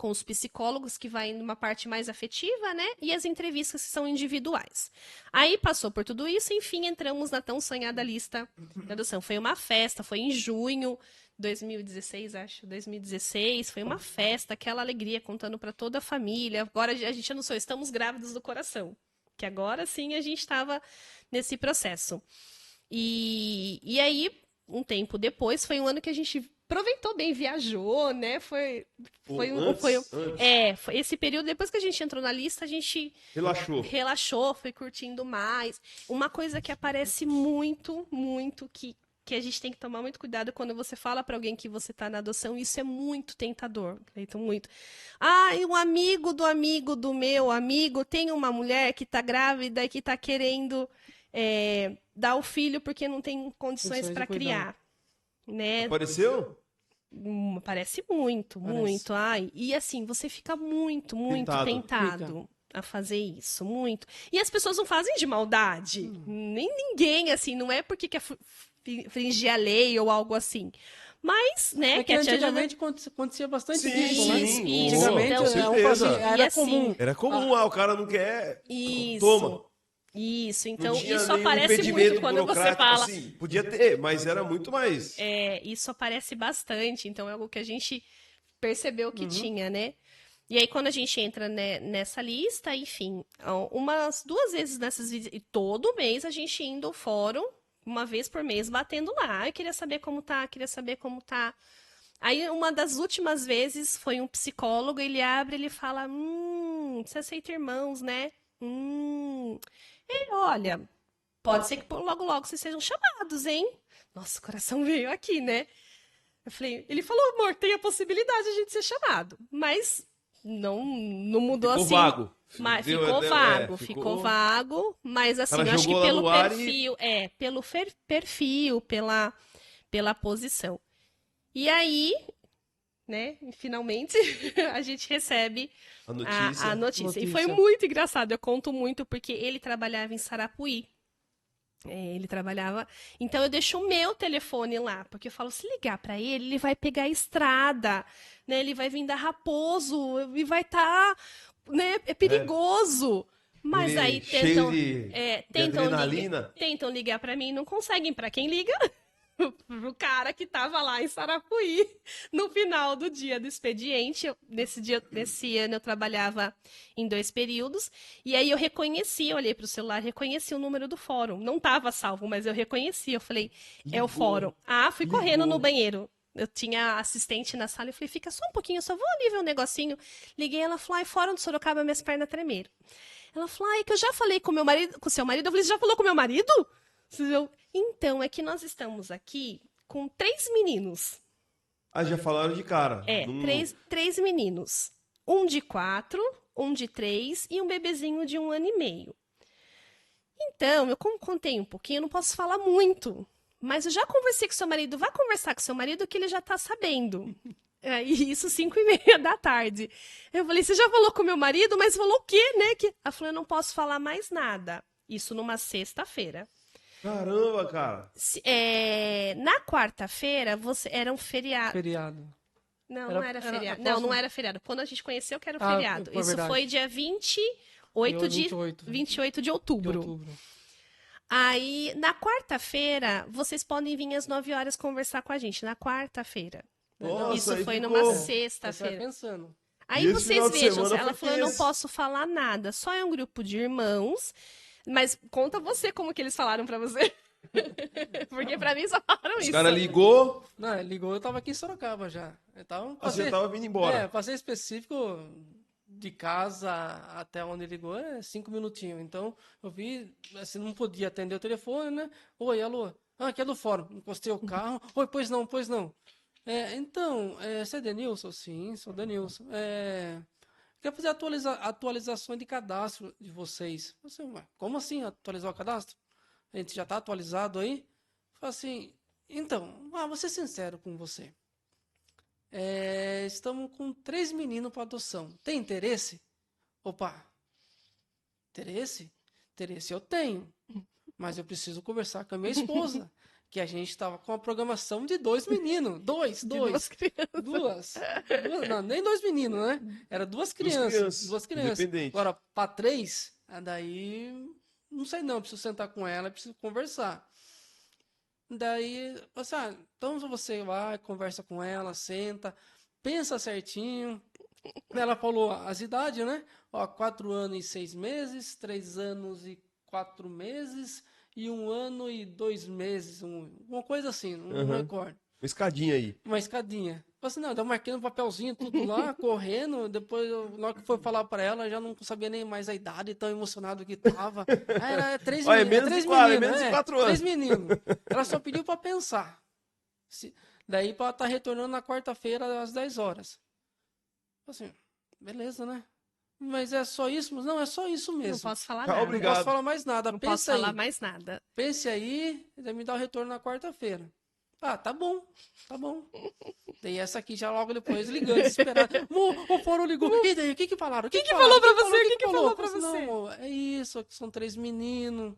os psicólogos, que vai numa parte mais afetiva, né? E as entrevistas que são individuais. Aí passou por tudo isso, enfim, entramos na tão sonhada lista de adoção. Foi uma festa, foi em junho. 2016, foi uma festa, aquela alegria, contando para toda a família. Agora a gente anunciou, estamos grávidos do coração. Que agora sim a gente estava nesse processo. E aí, um tempo depois, foi um ano que a gente aproveitou bem, viajou, né? Foi esse período, depois que a gente entrou na lista, a gente relaxou, foi curtindo mais. Uma coisa que aparece muito, muito, que a gente tem que tomar muito cuidado quando você fala para alguém que você está na adoção, isso é muito tentador, Cleiton, muito. E um amigo do meu amigo tem uma mulher que está grávida e que está querendo dar o filho porque não tem condições para criar. Né? Apareceu? Parece muito. E assim, você fica muito tentado a fazer isso, muito. E as pessoas não fazem de maldade. Nem ninguém, assim, não é porque quer fingir a lei ou algo assim. Mas, né, que antigamente acontecia bastante isso, né? Sim, antigamente era comum. Era comum, o cara não quer, isso, toma. Isso, então isso aparece muito quando você fala. Assim, podia ter, mas era muito mais. Isso aparece bastante, então é algo que a gente percebeu que tinha, né? E aí, quando a gente entra nessa lista, enfim, umas 2 vezes nessas visitas, e todo mês a gente indo ao fórum, uma vez por mês, batendo lá. Eu queria saber como tá, queria saber como tá. Aí, uma das últimas vezes, foi um psicólogo, ele abre, ele fala, você aceita irmãos, né? Olha, pode ser que logo, logo vocês sejam chamados, hein? Nossa, o coração veio aqui, né? Eu falei, ele falou, amor, tem a possibilidade de a gente ser chamado, mas não mudou Ficou assim. vago. Mas Deu- ficou vago, mas assim, Ela eu acho que jogou lá pelo no ar perfil, pelo perfil, pela posição. E aí, né, finalmente a gente recebe A notícia. a notícia. E foi Notícia. muito engraçado, eu conto muito porque ele trabalhava em Sarapuí. Ele trabalhava. Então eu deixo o meu telefone lá, porque eu falo, se ligar pra ele, ele vai pegar a estrada, né? Ele vai vir da Raposo e vai estar, né? É perigoso. Mas Ele aí cheio de adrenalina. tentam ligar pra mim, e não conseguem. Pra quem liga? Pro cara que tava lá em Sarapuí no final do dia do expediente. Nesse ano eu trabalhava em 2 períodos, e aí eu olhei pro celular, reconheci o número do fórum. Não tava salvo, mas eu reconheci. Eu falei, é o Ligou. fórum. Fui Ligou. correndo no banheiro. Eu tinha assistente na sala, eu falei, fica só um pouquinho, eu só vou ali ver um negocinho. Liguei, ela falou, fórum do Sorocaba, minhas pernas tremeram. Ela falou, que eu já falei com meu marido, com seu marido. Eu falei, você já falou com meu marido? Então, é que nós estamos aqui com 3 meninos. Já falaram de cara. Três meninos. Um de 4, um de 3 e um bebezinho de 1 ano e meio. Então, eu contei um pouquinho, eu não posso falar muito. Mas eu já conversei com seu marido. Vá conversar com seu marido que ele já tá sabendo. E isso 5:30 da tarde. Eu falei, você já falou com meu marido? Mas falou o quê, né? Ela falou, eu não posso falar mais nada. Isso numa sexta-feira. Caramba, cara. Na quarta-feira, era um feriado. Feriado. Não era feriado. a Não era feriado. Quando a gente conheceu, que era o Ah, feriado. foi Isso verdade. foi dia 28 de outubro. Aí, na quarta-feira, vocês podem vir às 9 horas conversar com a gente. Na quarta-feira. Nossa, Isso aí foi ficou. numa Você vai sexta-feira. pensando. Aí E esse final vocês de vejam, semana ela foi falou, eu não tenso. posso falar nada. Só é um grupo de irmãos. Mas conta você como que eles falaram pra você. Porque pra mim só falaram Os isso. caras ligou, Não, ligou, eu tava aqui em Sorocaba já. você tava vindo embora. Passeio específico de casa até onde ligou 5 minutinhos. Então, eu vi, assim, não podia atender o telefone, né? Oi, alô? Aqui é do fórum. Encostei o carro. Oi, pois não. Então, você é Denilson? Sim, sou Denilson. Quero fazer atualizações de cadastro de vocês. Eu falei, ué, como assim atualizar o cadastro? A gente já está atualizado aí? Eu falei assim, então, vou ser sincero com você. Estamos com 3 meninos para adoção. Tem interesse? Opa, interesse? Interesse eu tenho. Mas eu preciso conversar com a minha esposa. Que a gente estava com a programação de 2 meninos. Dois. Duas crianças. Duas. Não, nem 2 meninos, né? Era 2 crianças. Duas crianças. Independente. Agora, para 3, daí, não sei não, preciso sentar com ela, preciso conversar. Daí, então você vai, conversa com ela, senta, pensa certinho. Ela falou as idades, né? 4 anos e 6 meses, 3 anos e 4 meses... e 1 ano e 2 meses, uma coisa assim, não recordo. Uma escadinha aí. Uma escadinha. Eu falei assim, não, eu marquei no papelzinho, tudo lá, correndo, depois, na hora que foi falar pra ela, já não sabia nem mais a idade, tão emocionado que tava. Era 3 Olha, meninos. menos de 4, menos de 4 anos. 3 meninos. Ela só pediu pra pensar. Daí pra estar retornando na quarta-feira, às 10 horas. Eu falei assim, beleza, né? Mas é só isso? Não, é só isso mesmo. Não posso falar Tá, nada. obrigado. Não posso falar mais nada. Não Pensa posso aí. falar mais nada. Pense aí, e daí me dá o retorno na quarta-feira. Tá bom. Daí essa aqui já logo depois ligando, desesperado. O fórum ligou. E daí, o que falaram? Quem falou pra você? Quem que falou pra Eu falei, você? Não, é isso, aqui são 3 meninos.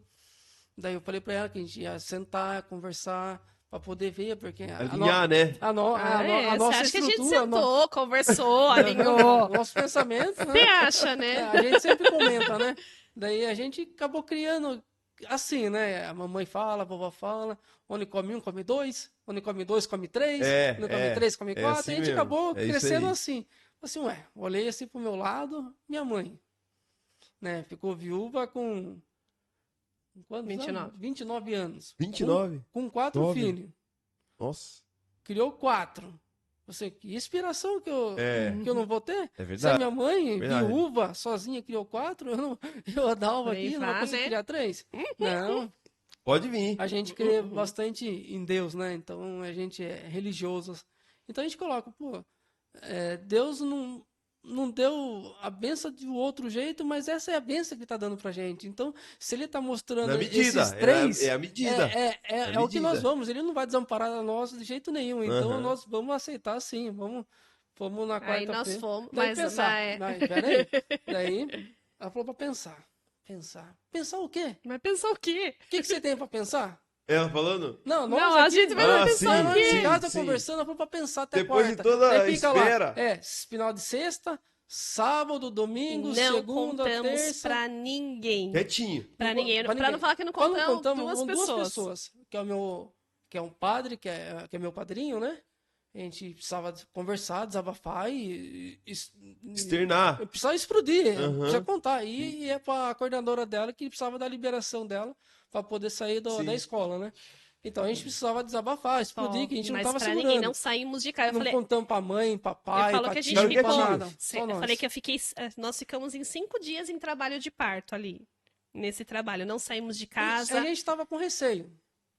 Daí eu falei pra ela que a gente ia sentar, conversar, pra poder ver, porque... Alinhar, né? A Você nossa acha que a gente estrutura... sentou, conversou, alinhou? Nosso pensamento, Você né? acha, né? A gente sempre comenta, né? Daí a gente acabou criando assim, né? A mamãe fala, a vovó fala, onde come um, come 2. Onde come 2, come 3. Onde come 3, come 4. assim E a gente mesmo. acabou É isso crescendo aí. assim. Assim, olhei assim pro meu lado, minha mãe, né? Ficou viúva com quantos 29. anos? 29 anos. 29? Com 4 Nove. filhos. Nossa. Criou 4. Você, que inspiração que eu não vou ter? É verdade. Se a minha mãe, Verdade. viúva, sozinha, criou 4, eu, Adalva Por aí aqui, não vou vai, conseguir né? criar 3? Não, Pode vir. a gente crê bastante em Deus, né? Então a gente é religioso. Então a gente coloca, Deus não deu a benção de outro jeito, mas essa é a benção que está dando pra gente. Então, se ele está mostrando Na medida. esses 3, É a medida. é o que nós vamos. Ele não vai desamparar a nós de jeito nenhum. Então, Aham. nós vamos aceitar sim. Vamos na Aí nós quarta-feira. fomos, Daí mas, pensar. Peraí. Daí, ela falou para pensar. Pensar o quê? mas pensar o quê? O que você tem para pensar? Ela falando? Não, Não, nós a aqui, gente vai Ah, pensar sim, o quê? sim. em casa conversando, ela falou pra pensar até Depois quarta. de toda Daí a fica espera. lá, final de sexta, sábado, domingo, Não segunda, contamos terça. pra ninguém. Quietinho. Pra ninguém. Pra ninguém. não falar que não Quando contamos, contamos duas duas pessoas. que é um padre, que é meu padrinho, né? A gente precisava conversar, desabafar Externar. eu precisava explodir, Aham. precisava contar. E é para a coordenadora dela que precisava da liberação dela para poder sair Sim. da escola, né? Então a gente precisava desabafar, explodir, que a gente não Mas estava pra segurando. ninguém, não saímos de casa. Eu Não falei, contamos pra mãe, pra eu pai, falo pra que a tio, gente Ficaram pra ficou. nada. Só Eu nós. falei que nós ficamos em 5 dias em trabalho de parto ali. Nesse trabalho. Não saímos de casa. A gente estava com receio.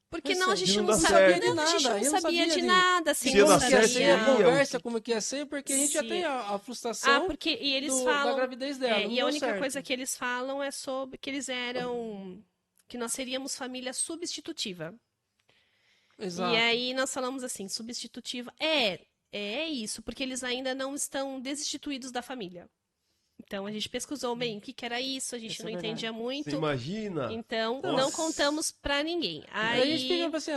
Porque não, a Receio. gente De não não dar sabia certo. de nada. A gente não Eu não sabia de sabia nada. de Assim, Se ia não dar como que ia certo, ser a sabia. conversa, como que ia ser, porque a gente já Sim. tem a frustração Porque e eles da falam. gravidez dela. não E a deu única certo. coisa que eles falam é sobre que eles eram. Que nós seríamos família substitutiva. Exato. E aí nós falamos assim, substitutiva. É isso, porque eles ainda não estão destituídos da família. Então a gente pesquisou bem o que era isso, a gente Isso não é verdade. entendia muito. Você imagina? Então Nossa. não contamos pra ninguém. Aí a gente Aí pegava assim,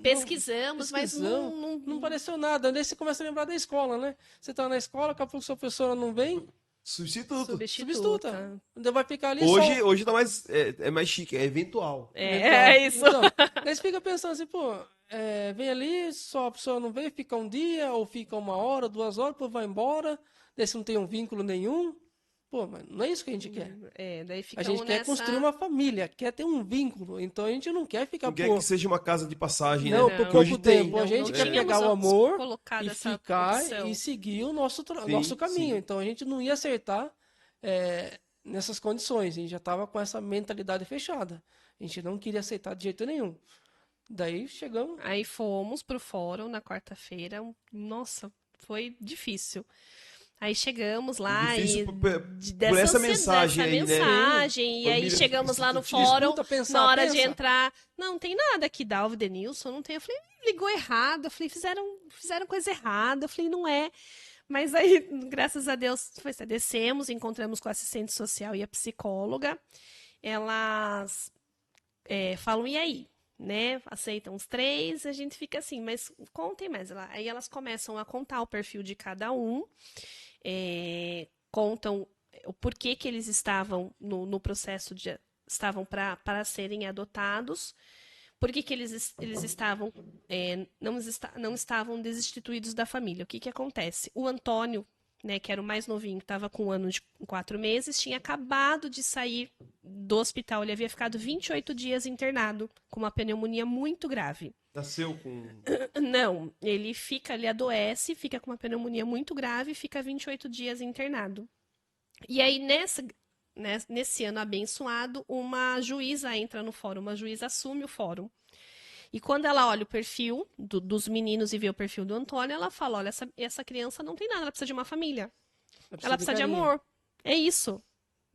pesquisamos, mas não pareceu nada. Daí você começa a lembrar da escola, né? Você tá na escola, daqui a pouco sua professora não vem, Substituto. substituta. Daí vai ficar ali Hoje tá mais, é mais chique, é eventual. É isso. Então, daí você fica pensando assim, vem ali, só a pessoa não vem, fica um dia, ou fica 1 hora, 2 horas, depois vai embora, daí você não tem um vínculo nenhum. Mas não é isso que a gente quer. Daí A ficamos gente quer construir uma família, quer ter um vínculo. Então a gente não quer ficar Não quer que seja uma casa de passagem, Não, né? por Porque hoje pouco tem. tempo. A gente quer tínhamos pegar o amor colocado e essa ficar opção. e seguir o nosso Sim, caminho. sim. Então a gente não ia acertar nessas condições. A gente já estava com essa mentalidade fechada. A gente não queria aceitar de jeito nenhum. Daí chegamos. Aí fomos pro fórum na quarta-feira. Nossa, foi difícil. Aí chegamos lá Difícil e por essa mensagem aí, né? mensagem, e aí Família chegamos lá no substitutiva. fórum, Escuta, pensar, na hora de pensa. entrar, não tem nada aqui da Alvo Denilson, não tem. Eu falei, ligou errado, eu falei, fizeram coisa errada, eu falei, não é. Mas aí, graças a Deus, descemos, encontramos com a assistente social e a psicóloga. Elas falam, e aí? Né? Aceitam os 3, a gente fica assim, mas contem mais. Aí elas começam a contar o perfil de cada um, contam o porquê que eles estavam no processo estavam para serem adotados, por que eles estavam não estavam destituídos da família. O que acontece? O Antônio, né, que era o mais novinho, que estava com 1 ano e 4 meses, tinha acabado de sair do hospital. Ele havia ficado 28 dias internado, com uma pneumonia muito grave. Nasceu com... Não, ele adoece, fica com uma pneumonia muito grave e fica 28 dias internado. E aí, nesse ano abençoado, uma juíza entra no fórum, uma juíza assume o fórum. E quando ela olha o perfil dos meninos e vê o perfil do Antônio, ela fala, olha, essa criança não tem nada, ela precisa de uma família. Ela precisa de amor. É isso.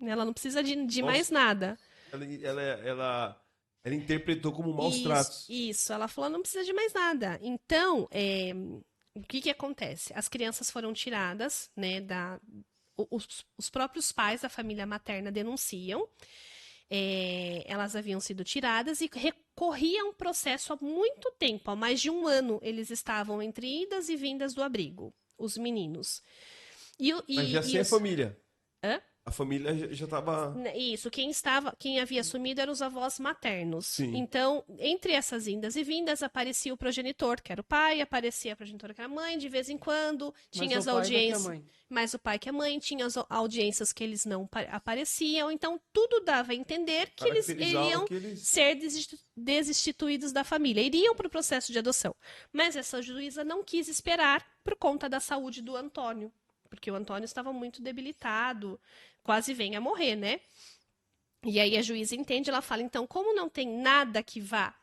Ela não precisa de mais nada. Ela interpretou como maus tratos. Isso, ela falou, não precisa de mais nada. Então, o que acontece? As crianças foram tiradas, né, os próprios pais da família materna denunciam. Elas haviam sido tiradas e recorriam um processo há muito tempo, há mais de 1 ano, eles estavam entre idas e vindas do abrigo, os meninos. Mas já sem a família. Hã? A família já estava... Isso, quem havia assumido eram os avós maternos. Sim. Então, entre essas indas e vindas, aparecia o progenitor, que era o pai, aparecia a progenitora, que era a mãe, de vez em quando, tinha as audiências. Mais o pai que a mãe, tinha as audiências que eles não apareciam, então tudo dava a entender que eles iriam ser desinstituídos da família, iriam para o processo de adoção. Mas essa juíza não quis esperar por conta da saúde do Antônio, porque o Antônio estava muito debilitado, quase vem a morrer, né? E aí a juíza entende, ela fala, então, como não tem nada que vá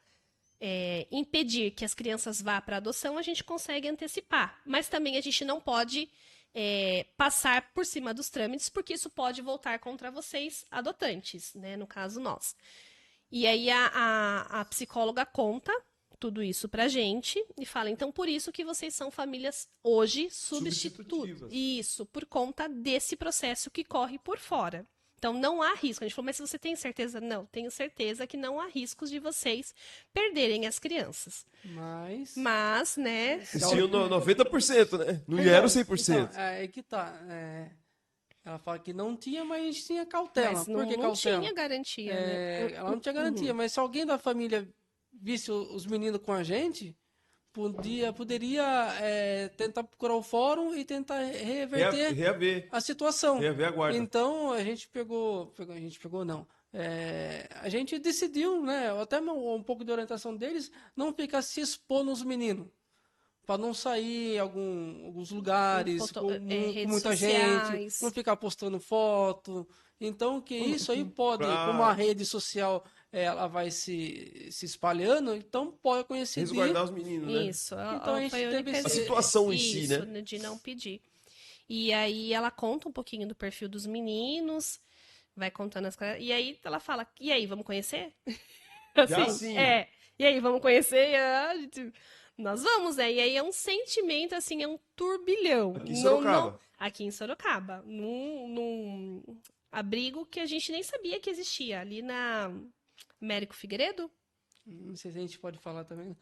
impedir que as crianças vá para adoção, a gente consegue antecipar. Mas também a gente não pode passar por cima dos trâmites, porque isso pode voltar contra vocês, adotantes, né? No caso, nós. E aí a psicóloga conta tudo isso pra gente e fala, então, por isso que vocês são famílias hoje substitutivas. Isso, por conta desse processo que corre por fora. Então, não há risco. A gente falou, mas você tem certeza? Não, tenho certeza que não há riscos de vocês perderem as crianças. Mas, né... Vocês tinham 90%, né? Não era 100%. Então, é que tá. Ela fala que não tinha, mas tinha cautela. Mas Por que não cautela? tinha garantia, né? Ela não tinha garantia, mas se alguém da família visse os meninos com a gente, poderia tentar procurar o fórum e tentar reaver a situação. Reaver a guarda. Então, a gente decidiu, né, até um pouco de orientação deles, não ficar se expondo os meninos. Para não sair em alguns lugares com muita gente, não ficar postando foto. Então, que isso aí pode, como a rede social ela vai se espalhando, então pode coincidir. Resguardar os meninos, né? Isso. Então a gente teve a situação em si, né? De não pedir. E aí ela conta um pouquinho do perfil dos meninos, vai contando as coisas. E aí ela fala, e aí, vamos conhecer? Já sim. E aí, vamos conhecer? Nós vamos, né? E aí é um sentimento, assim, é um turbilhão. Aqui em Sorocaba. Aqui em Sorocaba. Num abrigo que a gente nem sabia que existia. Ali na Américo Figueiredo. Não sei se a gente pode falar também.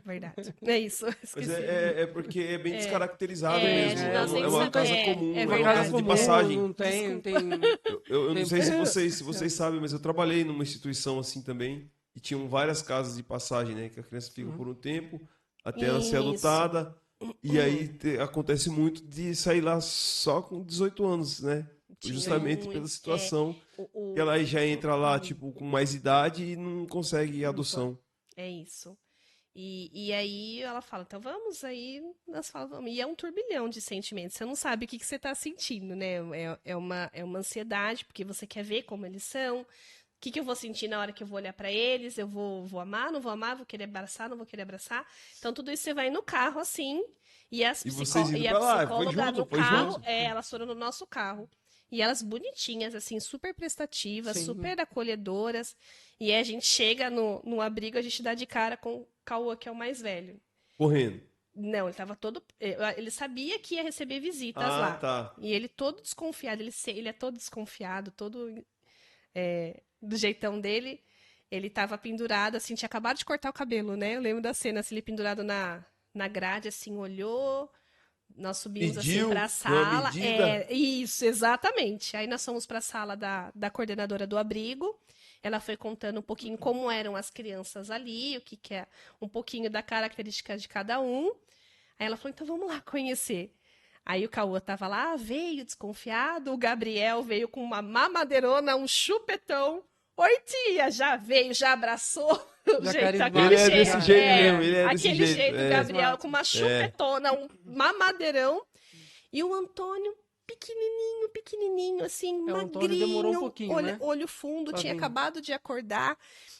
Verdade. É isso. Mas porque é bem descaracterizado mesmo. É uma casa comum, é uma casa de passagem. Não tem. Eu não sei se vocês sabem, mas eu trabalhei numa instituição assim também. E tinham várias casas de passagem, né? Que a criança fica por um tempo até ela ser adotada. E aí acontece muito de sair lá só com 18 anos, né? Justamente pela situação que ela já entra lá, tipo, com mais idade e não consegue adoção. É isso. E aí ela fala, então vamos, aí nós falamos, e é um turbilhão de sentimentos, você não sabe o que você está sentindo, né? É uma ansiedade, porque você quer ver como eles são, o que eu vou sentir na hora que eu vou olhar para eles, eu vou amar, não vou amar, vou querer abraçar, não vou querer abraçar. Então tudo isso você vai no carro, assim, e a psicóloga no carro, elas foram no nosso carro. E elas bonitinhas, assim, super prestativas, super acolhedoras. E aí a gente chega no abrigo, a gente dá de cara com o Cauã, que é o mais velho. Correndo. Não, ele tava todo... Ele sabia que ia receber visitas lá. Tá. E ele todo desconfiado, ele é todo desconfiado, todo do jeitão dele. Ele tava pendurado, assim, tinha acabado de cortar o cabelo, né? Eu lembro da cena, assim, ele pendurado na grade, assim, olhou... Nós subimos assim para a sala. Isso, exatamente. Aí nós fomos para a sala da coordenadora do abrigo. Ela foi contando um pouquinho como eram as crianças ali, o que é um pouquinho da característica de cada um. Aí ela falou, então vamos lá conhecer. Aí o Cauã tava lá, veio desconfiado. O Gabriel veio com uma mamadeirona, um chupetão. Oi, tia, já veio, já abraçou. Ele é desse jeito mesmo, ele é desse jeito. Aquele jeito, Gabriel, com uma chupetona, um mamadeirão. E o Antônio, pequenininho, assim, magrinho. O Antônio demorou um pouquinho, olho fundo, tinha acabado de acordar.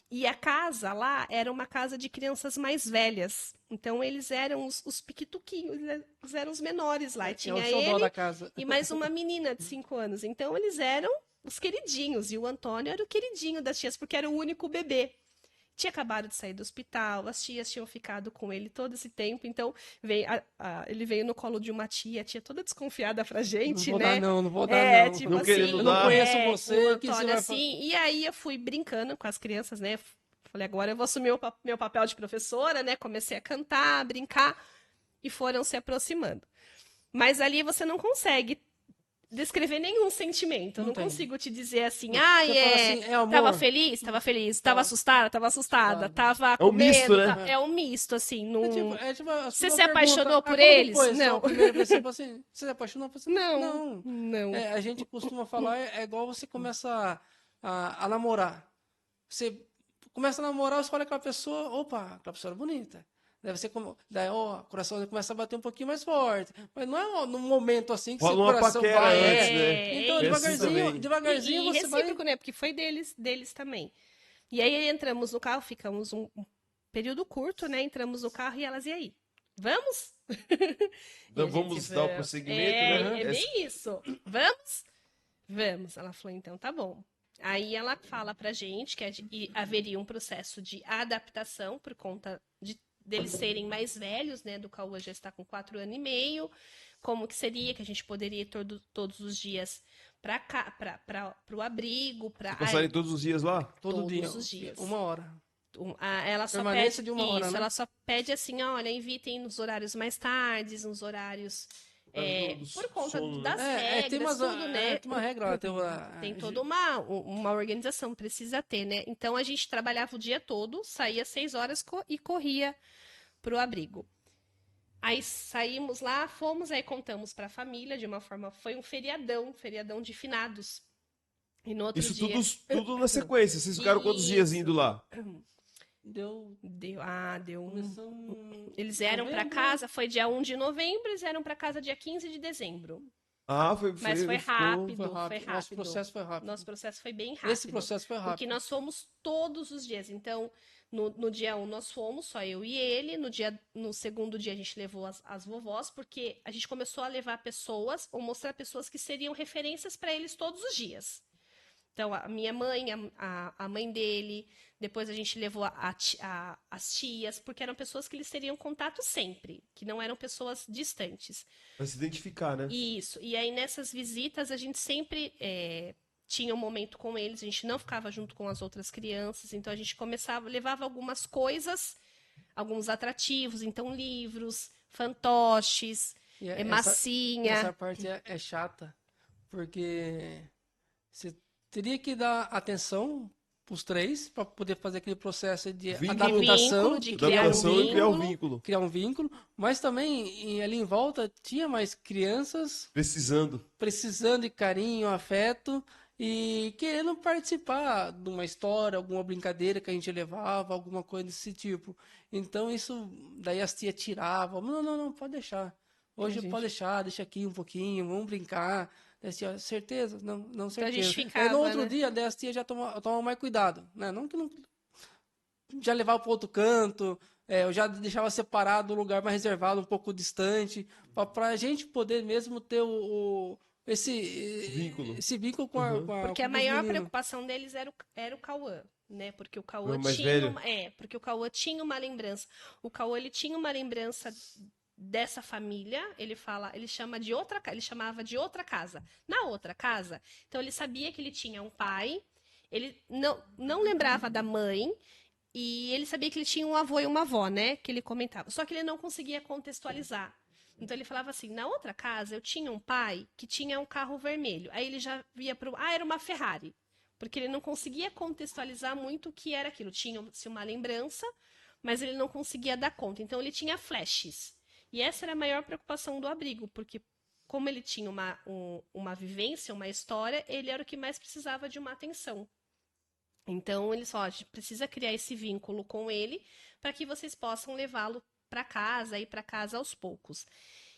E a casa lá era uma casa de crianças mais velhas. Então, eles eram os piquituquinhos, eles eram os menores lá. E tinha ele da casa. E mais uma menina de 5 anos. Então, eles eram os queridinhos. E o Antônio era o queridinho das tias, porque era o único bebê. Tinha acabado de sair do hospital, as tias tinham ficado com ele todo esse tempo, então ele veio no colo de uma tia, a tia toda desconfiada pra gente, né? Não vou dar não. Tipo não assim, querendo eu não conheço você. Que você vai... assim, e aí eu fui brincando com as crianças, né? Falei, agora eu vou assumir meu papel de professora, né? Comecei a cantar, a brincar, e foram se aproximando. Mas ali você não consegue descrever nenhum sentimento. Eu não tem. consigo te dizer assim, Você fala assim, amor. tava feliz? Tava feliz. Tava assustada? Tava assustada. Tava É um com misto, medo? né? É um misto, assim. Não... As Você pessoas se apaixonou perguntam, por quando eles? foi Não. sua primeira vez? Você fala assim, você se apaixonou? Eu falo assim, Não. Não. A gente costuma falar, é igual você começa a namorar. Você começa a namorar, você olha aquela pessoa, opa, aquela pessoa é bonita. Daí você daí, ó, o coração começa a bater um pouquinho mais forte. Mas não é num momento assim que Rola seu uma coração paquera vai. antes, né? Então, É isso. também. devagarzinho E você vai. recíproco, né? Porque foi deles também. E aí entramos no carro, ficamos um período curto, né? Entramos no carro e elas, e aí? Vamos? Então, E a vamos gente, dar o vamos. prosseguimento, né? É bem isso. Vamos? Vamos. Ela falou, então tá bom. Aí ela fala pra gente que haveria um processo de adaptação por conta deles serem mais velhos, né? Do Cauã já está com 4 anos e meio. Como que seria que a gente poderia ir todos os dias para o abrigo, para Passarem todos os dias lá? Todo todos dia. os dias. 1 hora. Ela só Permanência pede de 1 hora, isso, né? ela só pede assim, olha, invitem nos horários mais tardes, nos horários por conta sono, das regras, tem tudo, né? tem uma regra lá. Tem toda uma organização, precisa ter, né? Então a gente trabalhava o dia todo, saía 6 horas e corria pro abrigo. Aí saímos lá, fomos, aí contamos para a família de uma forma, foi um feriadão de finados. E no outro Isso dia tudo na sequência. Vocês ficaram quantos dias indo lá? Deu. deu Eles Começamos vieram para novembro. casa, foi dia 1 de novembro, eles vieram para casa dia 15 de dezembro. Ah, Mas foi rápido, Foi foi rápido. rápido. Nosso processo foi rápido. Nosso processo foi bem rápido. Esse processo foi rápido. Porque nós fomos todos os dias. Então, no dia 1 nós fomos, só eu e ele. No segundo dia a gente levou as vovós, porque a gente começou a levar pessoas, ou mostrar pessoas que seriam referências para eles todos os dias. Então, a minha mãe, a mãe dele, depois a gente levou as tias, porque eram pessoas que eles teriam contato sempre, que não eram pessoas distantes. Pra se identificar, né? Isso. E aí, nessas visitas, a gente sempre tinha um momento com eles, a gente não ficava junto com as outras crianças, então a gente levava algumas coisas, alguns atrativos, então livros, fantoches, massinha. Essa parte é chata, porque você teria que dar atenção pros 3 para poder fazer aquele processo de adaptação, de criar um vínculo. Criar um vínculo, mas também ali em volta tinha mais crianças precisando de carinho, afeto e querendo participar de uma história, alguma brincadeira que a gente levava, alguma coisa desse tipo. Então isso, daí as tias tiravam, não, pode deixar. Hoje pode deixar, deixa aqui um pouquinho, vamos brincar. Daí, certeza? Não, certeza. Então a gente ficava, aí no outro né? dia, daí as tias já tomam mais cuidado, né? Não que não já levava para outro canto, eu já deixava separado um lugar mais reservado, um pouco distante, para a gente poder mesmo ter esse vínculo com a Porque com a os maior meninos. preocupação deles era o Cauã, né? Porque o Cauã O mais tinha velho. porque o Cauã tinha uma lembrança. O Cauã ele tinha uma lembrança dessa família, ele chamava de outra casa. Na outra casa, então ele sabia que ele tinha um pai, ele não lembrava da mãe, e ele sabia que ele tinha um avô e uma avó, né? Que ele comentava. Só que ele não conseguia contextualizar. Então ele falava assim: na outra casa eu tinha um pai que tinha um carro vermelho. Aí ele já via era uma Ferrari. Porque ele não conseguia contextualizar muito o que era aquilo. Tinha-se uma lembrança, mas ele não conseguia dar conta. Então ele tinha flashes. E essa era a maior preocupação do abrigo, porque como ele tinha uma vivência, uma história, ele era o que mais precisava de uma atenção. Então, eles falaram, a gente precisa criar esse vínculo com ele para que vocês possam levá-lo para casa, ir para casa aos poucos.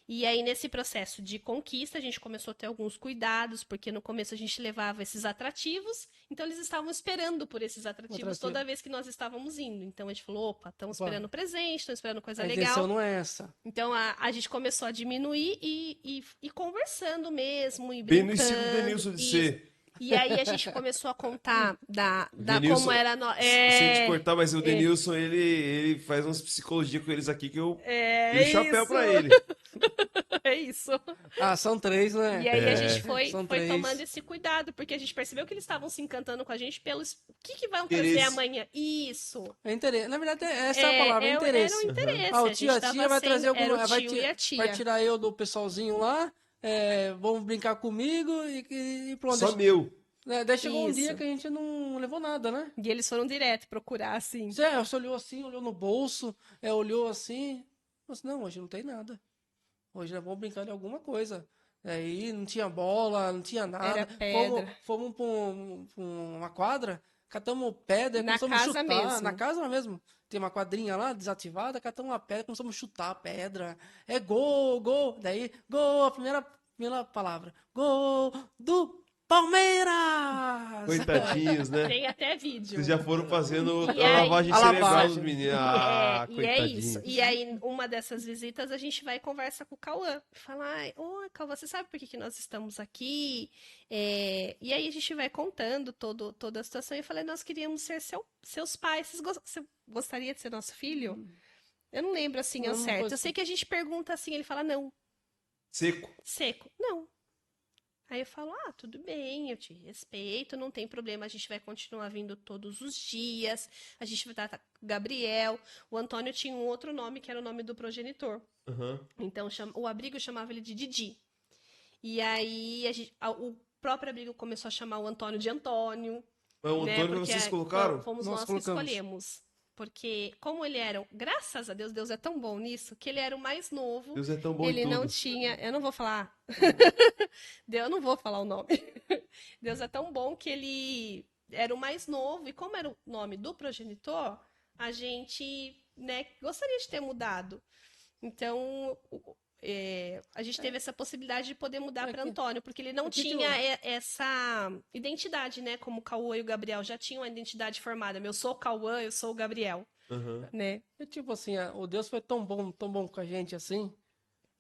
E aí, nesse processo de conquista, a gente começou a ter alguns cuidados, porque no começo a gente levava esses atrativos, então eles estavam esperando por esses atrativos toda vez que nós estávamos indo. Então, a gente falou, opa, estão esperando presente, estão esperando coisa legal. A intenção não é essa. Então, a gente começou a diminuir e conversando mesmo, e Bem brincando. no estilo do Denilson de ser. E aí a gente começou a contar da Denilson, como era... Sem te cortar, mas o Denilson, ele faz umas psicologia com eles aqui que eu tiro o chapéu pra ele. É isso. São 3, né? E aí a gente foi três. tomando esse cuidado, porque a gente percebeu que eles estavam se encantando com a gente pelos... O que vão trazer amanhã? Isso. É interesse. Na verdade, essa é a palavra, interesse. Era um interesse. A tia vai trazer alguma... Vai Vai tirar eu do pessoalzinho lá, vão brincar comigo e pronto. Só meu. Daí chegou um Isso. dia que a gente não levou nada, né? E eles foram direto procurar, assim. Você olhou assim, olhou no bolso, olhou assim. Mas não, hoje não tem nada. Hoje nós vamos brincar de alguma coisa. Aí não tinha bola, não tinha nada. Era pedra. Fomos pra uma quadra, catamos pedra, Na começamos a casa chutar. mesmo. Na casa mesmo. Tem uma quadrinha lá, desativada, catamos uma pedra, começamos a chutar a pedra. É gol, gol. Daí, gol, a primeira palavra. Gol do Palmeiras! Coitadinhos, né? Tem até vídeo. Vocês já foram fazendo E a aí- lavagem A cerebral lavagem. dos meninos. Ah, E é coitadinhos. isso. E aí, uma dessas visitas, a gente vai e conversa com o Cauã. Fala, oi, Cauã, você sabe por que nós estamos aqui? E aí a gente vai contando toda a situação. E eu falei, nós queríamos ser seus pais. Você gostaria de ser nosso filho? Eu não lembro assim ao Não, certo. pois- Eu sei que a gente pergunta assim, ele fala, não. Seco. Seco? Não. Aí eu falo, tudo bem, eu te respeito, não tem problema, a gente vai continuar vindo todos os dias, a gente vai tratar com o Gabriel. O Antônio tinha um outro nome, que era o nome do progenitor. Aham. Então, o abrigo chamava ele de Didi. E aí, o próprio abrigo começou a chamar o Antônio de Antônio. Mas o né? Antônio Porque vocês colocaram? Fomos Nós nós que colocamos. escolhemos. Porque, como ele era, graças a Deus, Deus é tão bom nisso, que ele era o mais novo. Deus é tão bom Ele em não tudo. tinha. Eu não vou falar. Eu não vou falar o nome. Deus é tão bom que ele era o mais novo. E como era o nome do progenitor, a gente, né, gostaria de ter mudado. Então, a gente teve essa possibilidade de poder mudar para Antônio, porque ele não tinha essa identidade, né? Como o Cauã e o Gabriel já tinham a identidade formada. Eu sou o Cauã, eu sou o Gabriel, Aham. né? É tipo assim, o Deus foi tão bom com a gente assim,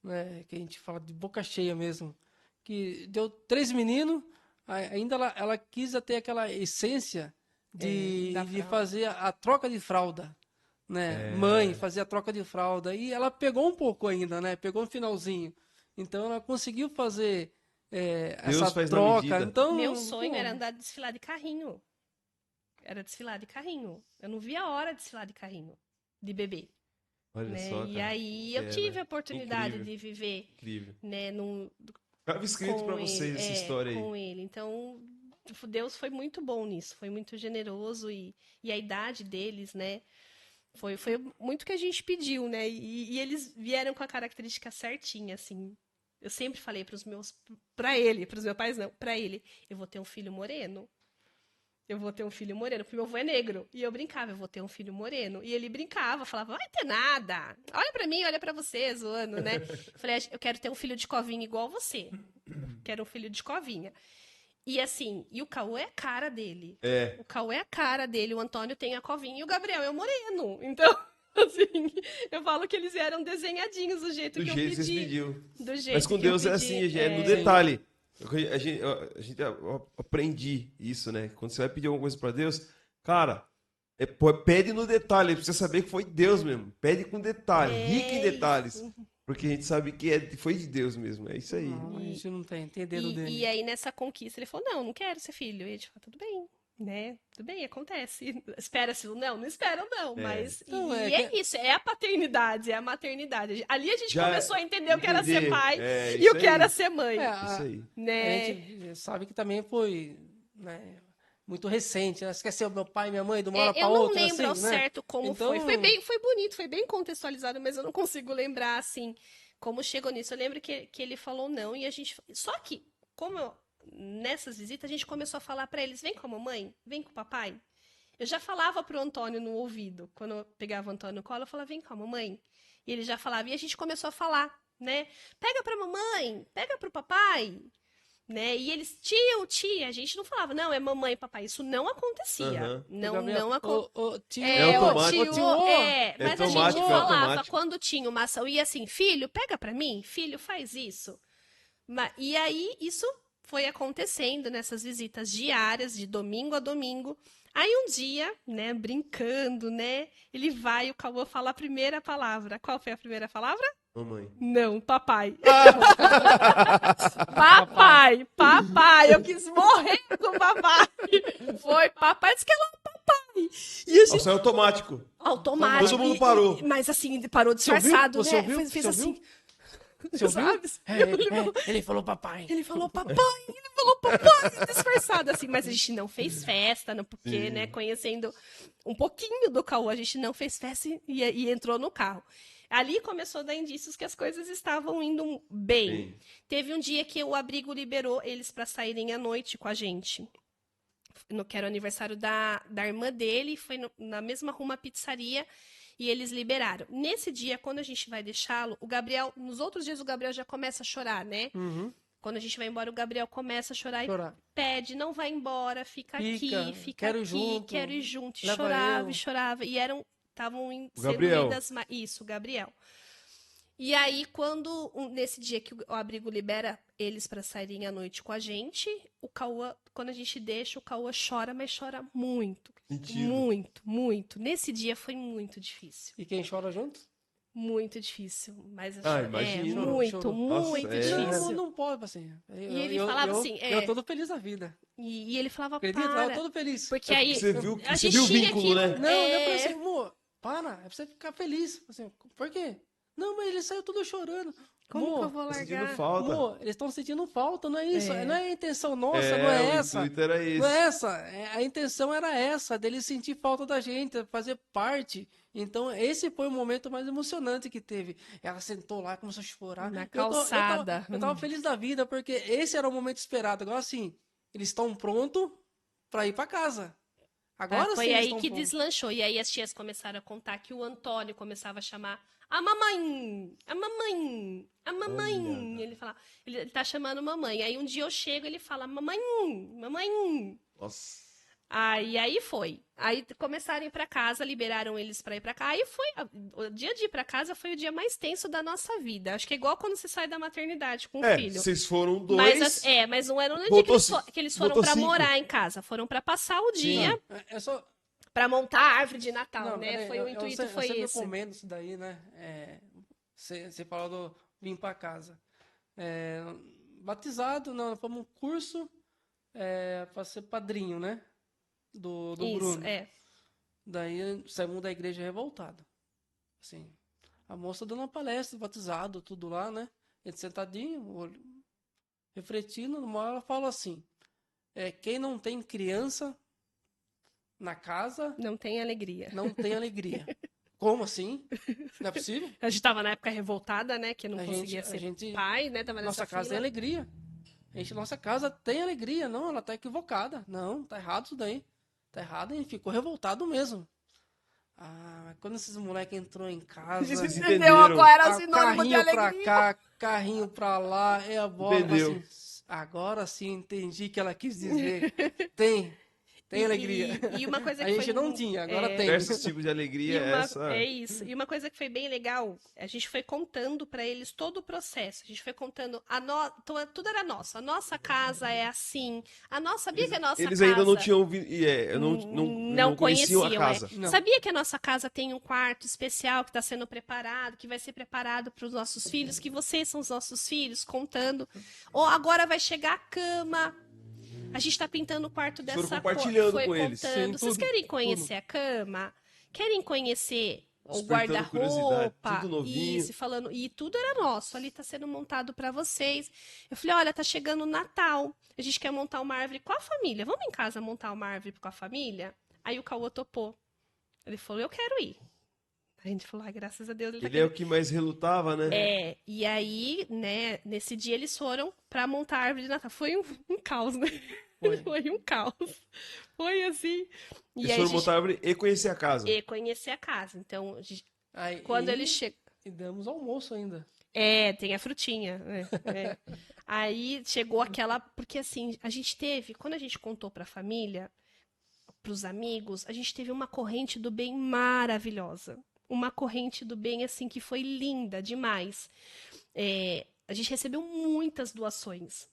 né? Que a gente fala de boca cheia mesmo. Que deu 3 meninos, ainda ela quis ter aquela essência de da fralda. fazer a troca de fralda, né? Mãe, fazer a troca de fralda. E ela pegou um pouco ainda, né? Pegou um finalzinho. Então ela conseguiu fazer Deus essa faz na troca. medida. Então, Meu sonho pô, era andar desfilar de carrinho. Era desfilar de carrinho. Eu não via a hora de desfilar de carrinho, de bebê. Olha Né? só, E cara. aí eu É, tive né? a oportunidade Incrível. de viver, Incrível. né, Estava escrito pra com vocês ele, essa história aí. com ele. Então, Deus foi muito bom nisso, foi muito generoso e a idade deles, né, foi muito que a gente pediu, né? E eles vieram com a característica certinha, assim. Eu sempre falei pros meus pais não, pra ele, eu vou ter um filho moreno. Eu vou ter um filho moreno, porque meu avô é negro. E eu brincava, eu vou ter um filho moreno. E ele brincava, falava, vai ter nada. Olha pra mim, olha pra você, zoando, né? Eu falei, eu quero ter um filho de covinha igual você. Quero um filho de covinha. E assim, o Cauã é a cara dele. É. O Cauã é a cara dele, o Antônio tem a covinha e o Gabriel é o moreno. Então, assim, eu falo que eles eram desenhadinhos do jeito Do que jeito eu que vocês pedi. pediu. Do jeito Mas com que eu Deus é pedi. assim, é no detalhe. Eu aprendi isso, né? Quando você vai pedir alguma coisa pra Deus, cara, pede no detalhe, pra você saber que foi Deus mesmo. Pede com detalhe, rico em detalhes. isso. Porque a gente sabe que foi de Deus mesmo. É isso aí. não, a gente não tem dedo dele. E aí, nessa conquista, ele falou, não quero ser filho. E a gente falou, tudo bem, né? Tudo bem, acontece. Espera-se, não espera não. Mas, Então, isso, é a paternidade, é a maternidade. Ali a gente Já começou a entender o que era ser entender, pai e isso o que aí. era ser mãe, Isso aí. A né? gente sabe que também foi, né, muito recente, né? Esqueceu meu pai e minha mãe de uma hora Eu para não outra, lembro ao assim, né? certo como Então- foi. Foi bonito, foi bem contextualizado, mas eu não consigo lembrar, assim, como chegou nisso. Eu lembro que ele falou não e a gente... Só que, nessas visitas, a gente começou a falar pra eles, vem com a mamãe, vem com o papai. Eu já falava pro Antônio no ouvido, quando eu pegava o Antônio no colo, eu falava, vem com a mamãe. E ele já falava, e a gente começou a falar, né? Pega pra mamãe, pega pro papai, né? E eles, tia, a gente não falava, não, é mamãe e papai. Isso não acontecia. Aham. Não acontecia. O tio, É automático. Mas a gente automático, é falava automático. quando tinha uma ação. E assim, filho, pega pra mim, filho, faz isso. E aí, isso foi acontecendo nessas visitas diárias, de domingo a domingo. Aí um dia, né, brincando, né, o Cauã fala a primeira palavra. Qual foi a primeira palavra? Mamãe. Não, papai. Papai, eu quis morrer com papai. Foi papai, disse que ela é papai. E a gente, Isso é automático. automático. Todo mundo parou. Mas assim, parou disfarçado, Você né? ouviu? Fez Você assim. ouviu? Você ouviu? sabe? Ele falou papai. Ele falou papai, disfarçado assim, mas a gente não fez festa, não, porque, né, conhecendo um pouquinho do Cauã, a gente não fez festa e entrou no carro. Ali começou a dar indícios que as coisas estavam indo bem. Teve um dia que o abrigo liberou eles para saírem à noite com a gente. Que era o aniversário da irmã dele, foi na mesma rua, uma pizzaria, e eles liberaram. Nesse dia, quando a gente vai deixá-lo, o Gabriel, nos outros dias o Gabriel já começa a chorar, né? Uhum. Quando a gente vai embora, o Gabriel começa a chorar. Chorar. E pede, não vai embora, fica aqui, fica quero aqui, junto, quero ir junto. E leva chorava, eu. e chorava. E estavam sendo Gabriel. lidas... Isso, o Gabriel. E aí, nesse dia que o abrigo libera eles para saírem à noite com a gente, o Cauã, quando a gente deixa, o Cauã chora, mas chora muito. Mentira. Muito, muito. Nesse dia foi muito difícil. E quem chora junto? Muito difícil. Mas imagino. muito, Chorou. muito Nossa, difícil. Não pode, assim. E ele falava assim, Eu tô todo feliz da vida. E ele falava, Acredita? Eu para. tô todo feliz. Porque aí Você viu a você gente viu o tinha vínculo, que- né? Não, eu É. falei assim, amor, para, é pra você ficar feliz. Assim, por quê? Não, mas ele saiu tudo chorando. Como amor, que eu vou Tá sentindo largar? falta. amor, eles estão sentindo falta, não é isso. É. Não é a intenção nossa, não é o essa. intuito era esse. Não é essa. A intenção era essa, dele sentir falta da gente, fazer parte. Então, esse foi o momento mais emocionante que teve. Ela sentou lá, começou a chorar. Na Eu tô- calçada. Eu tava feliz da vida, porque esse era o momento esperado. Agora, assim, eles estão prontos pra ir pra casa. Agora Foi sim eles aí estão que prontos. deslanchou. E aí as tias começaram a contar que o Antônio começava a chamar a mamãe, a mamãe, a mamãe. Olha. Ele fala, ele tá chamando mamãe. Aí um dia eu chego, ele fala mamãe, mamãe. Nossa. Aí foi. Aí começaram a ir pra casa, liberaram eles pra ir pra cá. Aí foi. O dia de ir pra casa foi o dia mais tenso da nossa vida. Acho que é igual quando você sai da maternidade com o filho. Vocês foram dois. Mas não era no dia Botou que eles foram botou pra 5. morar em casa. Foram pra passar o dia, É só. pra montar a árvore de Natal, Não, né? peraí, Foi o intuito, eu foi sempre esse. comendo isso daí, né? Você falou do vim pra casa. Batizado, não, fomos um curso pra ser padrinho, né? Do Isso, Bruno. é. Daí saímos da igreja revoltado. Assim, a moça dando uma palestra, batizado, tudo lá, né? Ele sentadinho, refletindo, numa hora ela fala assim: quem não tem criança na casa Não tem alegria. não tem alegria. Como assim? Não é possível? A gente tava na época revoltada, né? Que não A conseguia gente- ser pai, né? Tava Nossa nessa casa tem fila. alegria. Nossa casa tem alegria. Não, ela tá equivocada. Não, tá errado isso daí. Tá errado e ficou revoltado mesmo. Mas quando esses moleques entrou em casa, Vocês Entendeu? entenderam? Agora era sinônimo de carrinho pra alegria. cá, carrinho pra lá, é a bola. Entendeu? Assim, agora sim entendi o que ela quis dizer. Tem alegria. E uma coisa A que gente foi não tinha, agora tem. Diversos tipos de alegria. É isso. E uma coisa que foi bem legal, a gente foi contando pra eles todo o processo. A gente foi contando, tudo era nosso. A nossa casa é assim. Sabia que a nossa Eles casa... ainda não tinham não conheciam a casa. Não. Sabia que a nossa casa tem um quarto especial que está sendo preparado, que vai ser preparado para os nossos filhos, que vocês são os nossos filhos, contando. Ou agora vai chegar a cama. A gente está pintando o quarto Foram dessa compartilhando Foi com eles. contando. Sim, Vocês tudo, querem conhecer a cama? Querem conhecer o Despertando curiosidade, guarda-roupa? tudo novinho. Isso, falando. E tudo era nosso. Ali está sendo montado para vocês. Eu falei, olha, tá chegando o Natal. A gente quer montar uma árvore com a família. Vamos em casa montar uma árvore com a família? Aí o Cauã topou. Ele falou, eu quero ir. A gente falou, graças a Deus ele tá Ele é o que mais relutava, né? E aí, né, nesse dia eles foram pra montar a árvore de Natal. Foi um caos, né? Foi um caos. Foi assim. E Eles aí foram a gente... montar a árvore e conhecer a casa. E conhecer a casa. Então, Aí, quando eles chegam... E damos almoço ainda. Tem a frutinha. Aí chegou aquela... Porque assim, a gente teve... Quando a gente contou pra família, pros amigos, a gente teve uma corrente do bem maravilhosa. Uma corrente do bem, assim, que foi linda demais. A gente recebeu muitas doações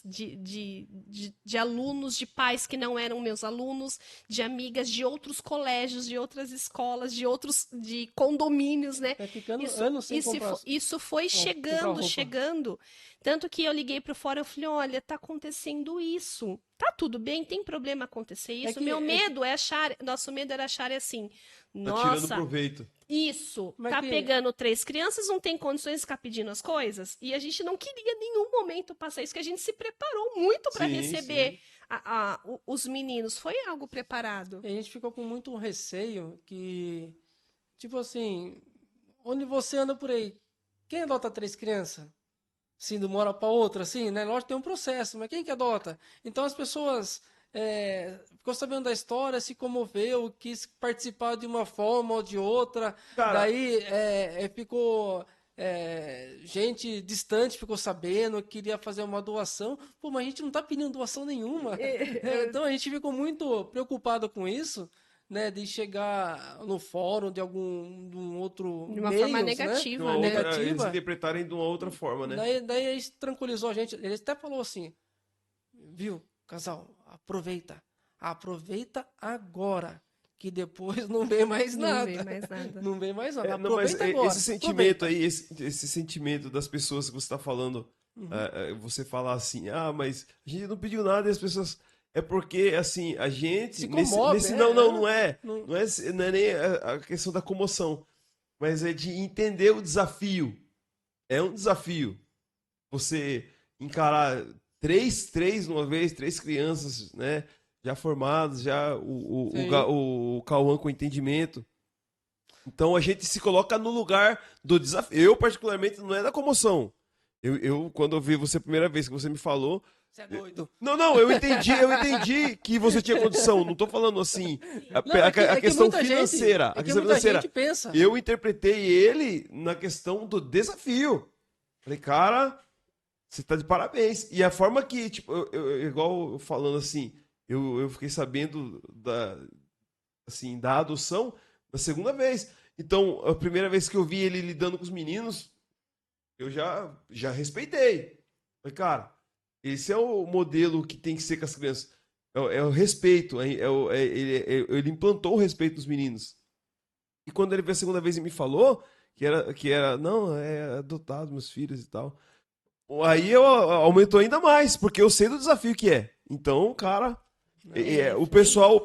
de alunos, de pais que não eram meus alunos, de amigas de outros colégios, de outras escolas, de condomínios, né? Vai ficando anos sem comprar. Isso foi comprar roupa. chegando. Tanto que eu liguei pro fórum, eu falei, olha, tá acontecendo isso. Tá tudo bem, tem problema acontecer isso. Meu medo é achar, nosso medo era achar assim, Tá tirando nossa, proveito. isso, Mas tá que- pegando 3 crianças, não tem condições de ficar pedindo as coisas. E a gente não queria em nenhum momento passar isso, que a gente se preparou muito para Sim, receber sim. os meninos. Foi algo preparado. E a gente ficou com muito receio que, tipo assim, onde você anda por aí, quem adota 3 crianças? Sim, de uma hora para outra, assim, né? Lógico que tem um processo, mas quem que adota? Então as pessoas ficou sabendo da história, se comoveu, quis participar de uma forma ou de outra, Cara, daí ficou gente distante ficou sabendo, queria fazer uma doação, pô, mas a gente não tá pedindo doação nenhuma. Então a gente ficou muito preocupado com isso, né, de chegar no fórum de um outro De uma forma meios, né? de negativa, uma né? outra, eles Negativa. interpretarem de uma outra forma, né? Daí eles tranquilizou a gente. Ele até falou assim, viu, casal, aproveita agora, que depois não vem mais Não nada. vê mais nada. Não vem mais nada. Não, mas Aproveita agora. esse sentimento aproveita. aí, esse sentimento das pessoas que você está falando, Uhum. você falar assim, mas a gente não pediu nada e as pessoas. É porque, assim, a gente. Se comove, não é. Não- Não é nem a questão da comoção, mas é de entender o desafio. É um desafio. Você encarar três uma vez, 3 crianças, né? Já formadas, já Sim. o Cauã com entendimento. Então a gente se coloca no lugar do desafio. Eu, particularmente, não é da comoção. Quando eu vi você a primeira vez que você me falou. Você é doido. Não, eu entendi que você tinha condição. Não tô falando assim. Não, é A que questão muita gente- financeira. é A que questão muita financeira. gente pensa. Eu interpretei ele na questão do desafio. Falei, cara, você tá de parabéns. E a forma que, tipo, igual eu falando assim, eu fiquei sabendo da adoção na segunda vez. Então, a primeira vez que eu vi ele lidando com os meninos, eu já respeitei. Falei, cara, esse é o modelo que tem que ser com as crianças. É o respeito. Ele implantou o respeito dos meninos. E quando ele veio a segunda vez e me falou não, é adotado, meus filhos e tal. Aí aumentou ainda mais, porque eu sei do desafio que é. Então, cara, o pessoal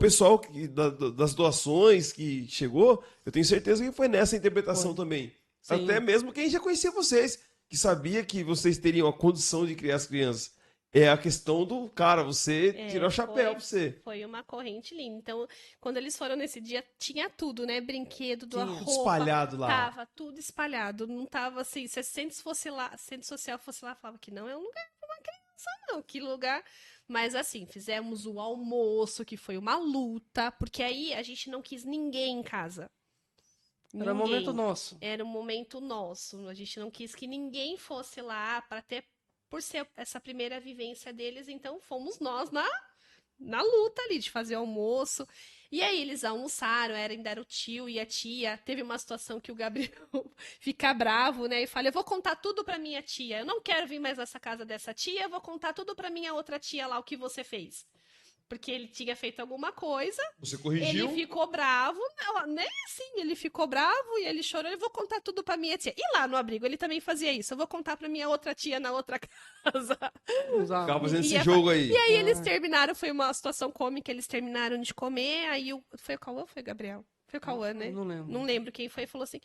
das doações que chegou, eu tenho certeza que foi nessa interpretação também. Sim. Até mesmo quem já conhecia vocês, que sabia que vocês teriam a condição de criar as crianças. É a questão do, cara, você tirar o chapéu pra você. Foi uma corrente linda. Então, quando eles foram nesse dia, tinha tudo, né? Brinquedo, Tinha. roupa. Tudo espalhado lá. Tava tudo espalhado. Não tava assim. Se a assistente fosse lá, assistente social fosse lá, falava que não é um lugar pra uma criança, não. Que lugar. Mas assim, fizemos o almoço, que foi uma luta, porque aí a gente não quis ninguém em casa. Era um Ninguém. momento nosso. Era um momento nosso. A gente não quis que ninguém fosse lá para ter, por ser essa primeira vivência deles, então fomos nós na luta ali de fazer almoço. E aí eles almoçaram, ainda era o tio e a tia. Teve uma situação que o Gabriel fica bravo, né? E fala: eu vou contar tudo pra minha tia. Eu não quero vir mais nessa casa dessa tia, eu vou contar tudo pra minha outra tia lá o que você fez. Porque ele tinha feito alguma coisa. Você corrigiu. Ele ficou bravo, né? Assim, ele ficou bravo e ele chorou. Eu vou contar tudo pra minha tia. E lá no abrigo ele também fazia isso. Eu vou contar pra minha outra tia na outra casa. Usava. Ficava fazendo esse E jogo aí. E aí eles terminaram, foi uma situação cômica, eles terminaram de comer. Aí foi o Cauã ou foi o Gabriel? Foi o Cauã, né? Não lembro. Não lembro quem foi. Falou assim: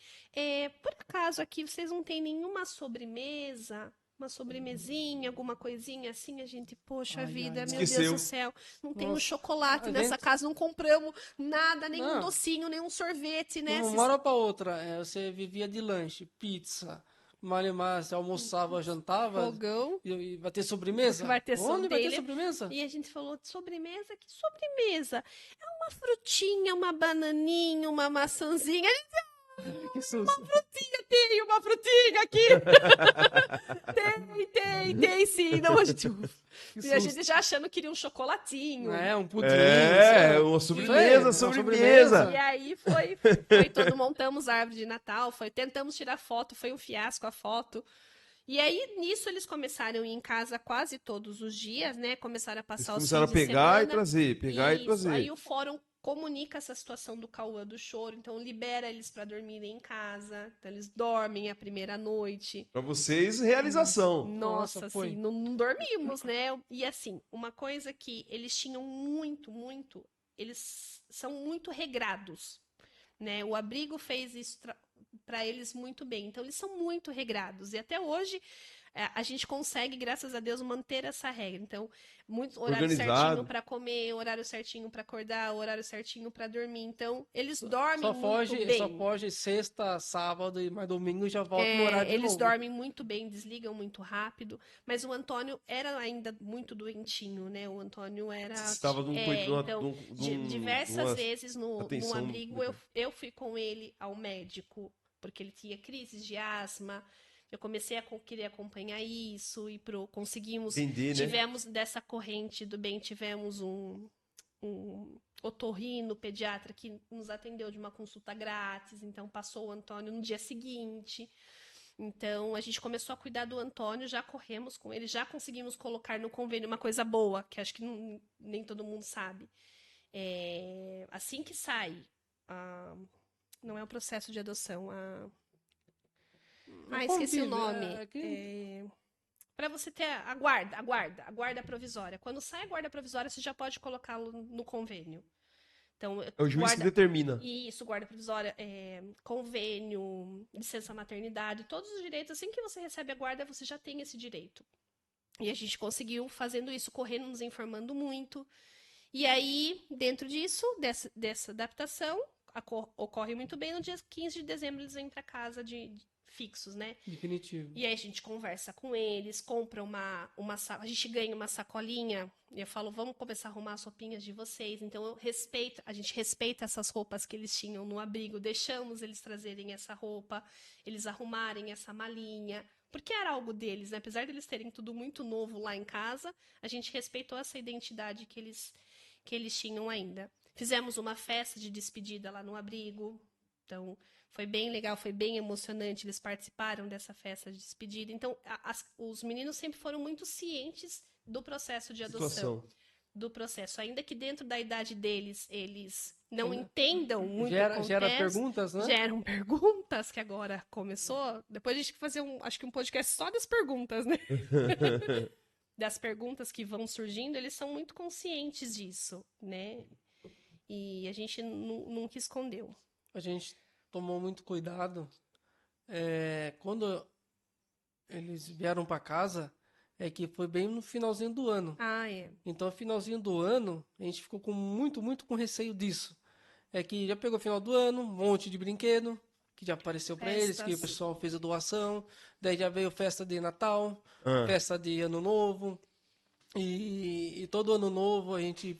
por acaso aqui vocês não têm nenhuma sobremesa? Uma sobremesinha, alguma coisinha assim, a gente, poxa Ai, vida, ai, meu Esqueceu. Deus do céu, não tem um Nossa, chocolate a nessa gente- casa, não compramos nada, nenhum Não. docinho, nenhum sorvete, né? De uma hora para outra, você vivia de lanche, pizza, malemar, você almoçava, jantava, Fogão. e vai ter sobremesa? Vai ter Onde vai ter dele. sobremesa? E a gente falou, sobremesa? Que sobremesa? É uma frutinha, uma bananinha, uma maçãzinha. Que susto. Tem uma frutinha aqui. tem sim. Não, a gente... Que E a susto. gente já achando que queria um chocolatinho. Um pudim. Uma sobremesa. sobremesa. E aí foi todo, montamos a árvore de Natal, tentamos tirar foto, foi um fiasco a foto. E aí, nisso, eles começaram a ir em casa quase todos os dias, né? Começaram a Eles passar os começaram a fins de pegar e semana. trazer, pegar e Isso. trazer. Aí o fórum comunica essa situação do Cauã, do choro, então libera eles para dormirem em casa, então eles dormem a primeira noite. Para vocês, realização. Nossa, foi. assim, não dormimos, né? E assim, uma coisa que eles tinham muito, eles são muito regrados, né? O abrigo fez isso para eles muito bem, então eles são muito regrados, e até hoje a gente consegue, graças a Deus, manter essa regra. Então, muito horário Organizado. certinho para comer, horário certinho para acordar, horário certinho para dormir. Então, eles dormem Só muito foge, bem. só foge sexta, sábado, mas domingo já volta no horário de Eles novo. dormem muito bem, desligam muito rápido. Mas o Antônio era ainda muito doentinho, né? O Antônio era... Estava então, diversas vezes no atenção abrigo eu fui com ele ao médico, porque ele tinha crises de asma. Eu comecei a querer acompanhar isso e conseguimos... Entender, né? Tivemos dessa corrente do bem, tivemos um otorrino, pediatra, que nos atendeu de uma consulta grátis, então passou o Antônio no dia seguinte. Então, a gente começou a cuidar do Antônio, já corremos com ele, já conseguimos colocar no convênio uma coisa boa, que acho que nem todo mundo sabe. Assim que sai, não é o processo de adoção, esqueci o nome. Para você ter a guarda provisória. Quando sai a guarda provisória, você já pode colocá-lo no convênio. Então, é o juiz que determina. Isso, guarda provisória, convênio, licença maternidade, todos os direitos. Assim que você recebe a guarda, você já tem esse direito. E a gente conseguiu fazendo isso, correndo, nos informando muito. E aí, dentro disso, dessa adaptação, ocorre muito bem. No dia 15 de dezembro, eles vêm para casa fixos, né? Definitivo. E aí a gente conversa com eles, compra a gente ganha uma sacolinha, e eu falo, vamos começar a arrumar as roupinhas de vocês. Então a gente respeita essas roupas que eles tinham no abrigo, deixamos eles trazerem essa roupa, eles arrumarem essa malinha, porque era algo deles, né? Apesar de eles terem tudo muito novo lá em casa, a gente respeitou essa identidade que eles tinham ainda. Fizemos uma festa de despedida lá no abrigo, então foi bem legal, foi bem emocionante, eles participaram dessa festa de despedida. Então, os meninos sempre foram muito cientes do processo de adoção. Do processo. Ainda que dentro da idade deles, eles não entendam muito o contexto. Gera perguntas, né? Geram perguntas, que agora começou. Depois a gente vai fazer um podcast só das perguntas, né? Das perguntas que vão surgindo, eles são muito conscientes disso, né? E a gente nunca escondeu. A gente tomou muito cuidado. Quando eles vieram para casa, que foi bem no finalzinho do ano. Então, no finalzinho do ano, a gente ficou com muito com receio disso. Que já pegou o final do ano, um monte de brinquedo, que já apareceu para eles, que o pessoal fez a doação. Daí já veio festa de Natal, festa de Ano Novo. E todo Ano Novo a gente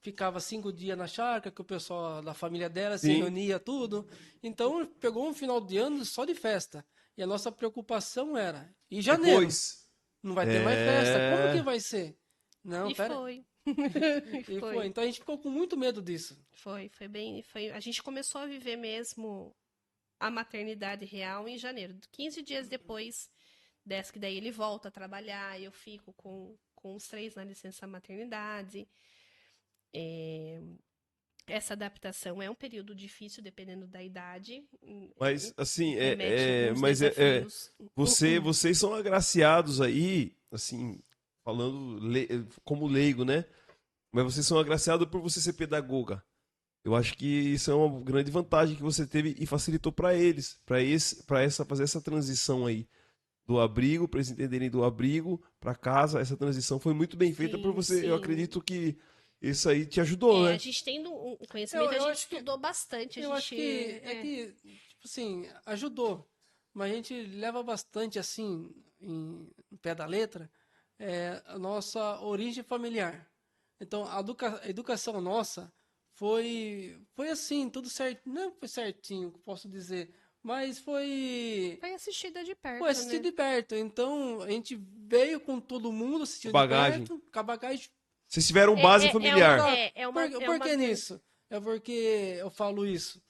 ficava 5 dias na chácara, que o pessoal da família dela se reunia, tudo. Então, pegou um final de ano só de festa. E a nossa preocupação era, e janeiro? Depois, não vai ter mais festa. Como que vai ser? Não, foi. E foi. Então, a gente ficou com muito medo disso. Foi bem... A gente começou a viver mesmo a maternidade real em janeiro. 15 dias depois dessa, que daí ele volta a trabalhar, eu fico com os 3 na licença maternidade. Essa adaptação é um período difícil, dependendo da idade. Mas, assim, vocês são agraciados aí, assim, falando como leigo, né? Mas vocês são agraciados por você ser pedagoga. Eu acho que isso é uma grande vantagem que você teve e facilitou para eles, fazer essa transição aí do abrigo, para eles entenderem do abrigo para casa. Essa transição foi muito bem feita por você. Sim. Eu acredito que isso aí te ajudou, né? A gente tendo um conhecimento, a gente estudou bastante. Acho que tipo assim, ajudou. Mas a gente leva bastante, assim, em pé da letra, a nossa origem familiar. Então, a educação nossa foi assim, tudo certo. Não foi certinho, posso dizer, mas foi assistida de perto. Foi assistida de perto. Então, a gente veio com todo mundo, assistiu de perto, com a bagagem. Vocês tiveram base familiar. Por que nisso? É porque eu falo isso.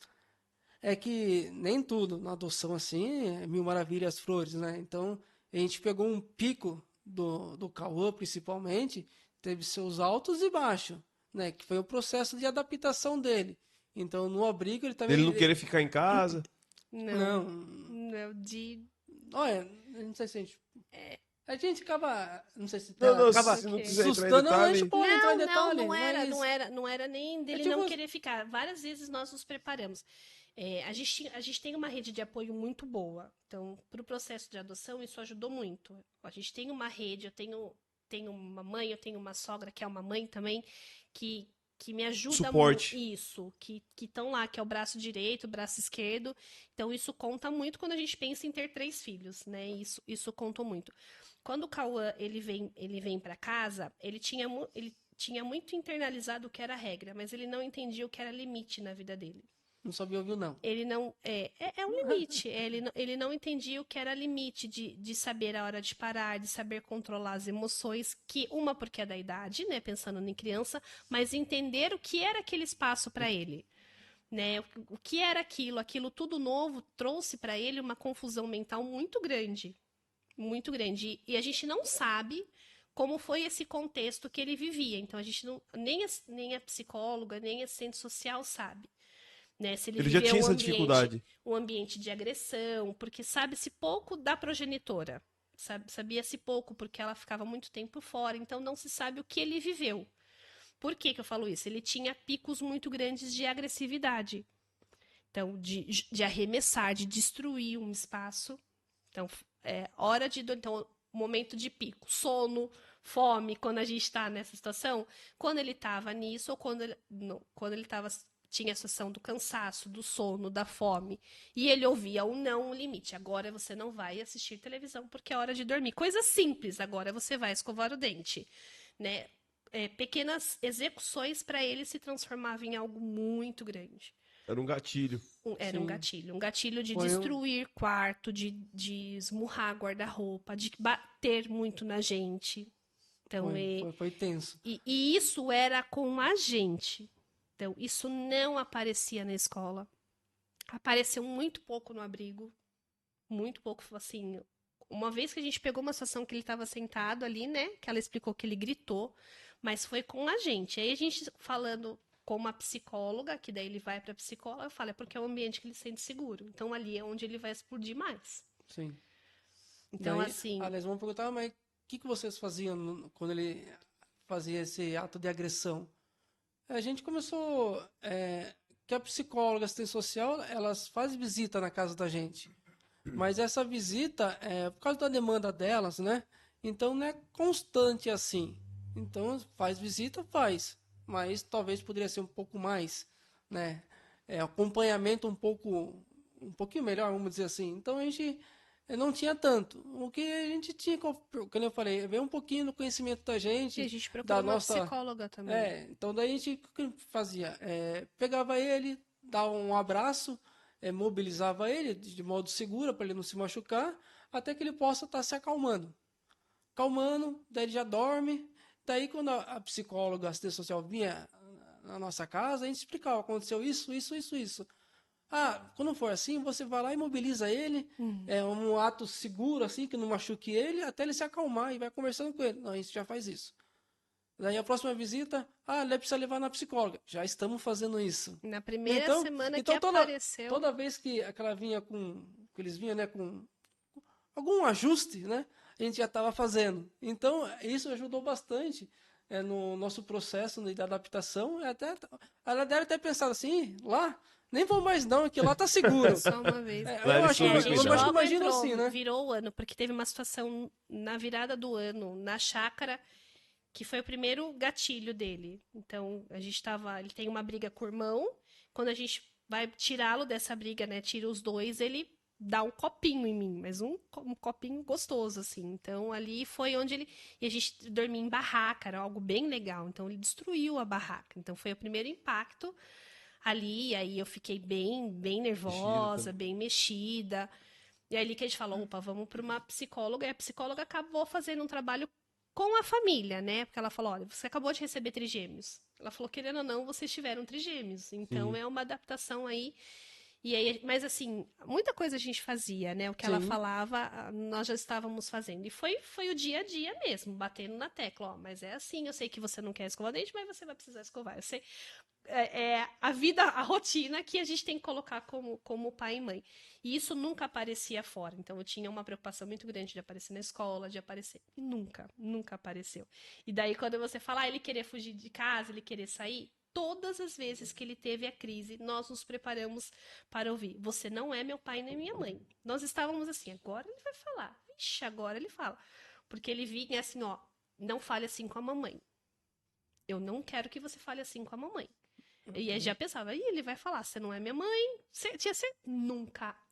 É que nem tudo na adoção assim é mil maravilhas flores, né? Então, a gente pegou um pico do Cauã, principalmente, teve seus altos e baixos. né? Que foi o processo de adaptação dele. Então, no abrigo, ele também... Ele não querer ficar em casa. Não, Não. não, de... Olha, não sei se a gente... A gente acaba... Não sei se Não, acaba se não Ok. quiser entrar em assustando. Não, a gente detalhe. pode entrar em Não, detalhe. não era, mas... não era nem dele tipo- não querer ficar. Várias vezes nós nos preparamos. A gente tem uma rede de apoio muito boa. Então, para o processo de adoção, isso ajudou muito. A gente tem uma rede, tenho uma mãe, eu tenho uma sogra que é uma mãe também, que me ajuda Suporte. muito. Isso, que estão lá, que é o braço direito, o braço esquerdo. Então, isso conta muito quando a gente pensa em ter 3 filhos, né? Isso conta muito. Quando o Cauã ele vem para casa, ele tinha muito internalizado o que era regra, mas ele não entendia o que era limite na vida dele. Não sabia ouvir, não. Ele não. É um limite. Ele não entendia o que era limite de saber a hora de parar, de saber controlar as emoções, que uma porque é da idade, né? Pensando em criança, mas entender o que era aquele espaço para ele. Né? O que era aquilo tudo novo trouxe para ele uma confusão mental muito grande. Muito grande. E a gente não sabe como foi esse contexto que ele vivia. Então a gente não. Nem a psicóloga, nem a assistente social sabe. Né, se ele Ele já viveu tinha essa dificuldade. um ambiente de agressão, porque sabe-se pouco da progenitora, sabia-se pouco porque ela ficava muito tempo fora, então não se sabe o que ele viveu. Por que eu falo isso? Ele tinha picos muito grandes de agressividade, então de arremessar, de destruir um espaço. Então, hora de então momento de pico, sono, fome, quando a gente está nessa situação, quando ele estava nisso ou quando ele estava tinha a sensação do cansaço, do sono, da fome, e ele ouvia o não, o limite. Agora você não vai assistir televisão porque é hora de dormir. Coisa simples, agora você vai escovar o dente. Né? Pequenas execuções para ele se transformavam em algo muito grande. Era um gatilho. Era Sim. um gatilho de Foi destruir quarto, de esmurrar guarda-roupa, de bater muito na gente. Então, Foi tenso. e isso era com a gente. Então, isso não aparecia na escola. Apareceu muito pouco no abrigo. Muito pouco, assim. Uma vez que a gente pegou uma situação que ele estava sentado ali, né? Que ela explicou que ele gritou, mas foi com a gente. Aí a gente falando com uma psicóloga, que daí ele vai para a psicóloga, eu falo, é porque é um ambiente que ele se sente seguro. Então ali é onde ele vai explodir mais. Sim. Então, Daí, assim. aliás, vamos perguntar, mas o que vocês faziam quando ele fazia esse ato de agressão? A gente começou, que a psicóloga, assistente social, elas fazem visita na casa da gente. Mas essa visita, por causa da demanda delas, né? Então não é constante assim. Então faz visita, faz. Mas talvez poderia ser um pouco mais, né? Acompanhamento um pouquinho melhor, vamos dizer assim. Então a gente não tinha tanto. O que a gente tinha, como eu falei, veio um pouquinho do conhecimento da gente, E a gente da procurou uma nossa. psicóloga também. Então daí a gente o que fazia? Pegava ele, dava um abraço, mobilizava ele de modo seguro para ele não se machucar, até que ele possa estar se acalmando. Calmando, daí ele já dorme. Daí quando a psicóloga, a assistente social vinha na nossa casa, a gente explicava, aconteceu isso, isso, isso, isso. Quando for assim, você vai lá e mobiliza ele, é um ato seguro, assim, que não machuque ele, até ele se acalmar e vai conversando com ele. Não, a gente já faz isso. Daí a próxima visita, ele precisa levar na psicóloga. Já estamos fazendo isso. Na primeira semana que apareceu. Toda vez que aquela vinha que eles vinham, né, com algum ajuste, né, a gente já estava fazendo. Então, isso ajudou bastante no nosso processo de adaptação. Ela deve ter pensado assim, lá, nem vou mais não, que lá tá seguro. Só uma vez. Eu acho que logo imagino entrou, assim, né? virou o ano, porque teve uma situação na virada do ano, na chácara, que foi o primeiro gatilho dele. Então, ele tem uma briga com o irmão, quando a gente vai tirá-lo dessa briga, né, tira os dois, ele dá um copinho em mim, mas um copinho gostoso, assim. Então, ali foi onde e a gente dormia em barraca, era algo bem legal. Então, ele destruiu a barraca. Então, foi o primeiro impacto ali, e aí eu fiquei bem nervosa, bem mexida. E aí ali que a gente falou, opa, vamos para uma psicóloga, e a psicóloga acabou fazendo um trabalho com a família, né? Porque ela falou, olha, você acabou de receber trigêmeos. Ela falou, querendo ou não, vocês tiveram trigêmeos. Então, é uma adaptação aí. E aí, mas assim, muita coisa a gente fazia, né? O que ela Sim. falava, nós já estávamos fazendo. E foi o dia a dia mesmo, batendo na tecla, ó, mas é assim, eu sei que você não quer escovar o dente, mas você vai precisar escovar. Eu sei, é a vida, a rotina que a gente tem que colocar como pai e mãe. E isso nunca aparecia fora. Então eu tinha uma preocupação muito grande de aparecer na escola, de aparecer. E nunca apareceu. E daí quando você fala, ele querer fugir de casa, ele querer sair, todas as vezes que ele teve a crise, nós nos preparamos para ouvir. Você não é meu pai nem minha mãe. Nós estávamos assim, agora ele vai falar. Ixi, agora ele fala. Porque ele vinha assim, ó, não fale assim com a mamãe. Eu não quero que você fale assim com a mamãe. E aí já pensava, ele vai falar, você não é minha mãe.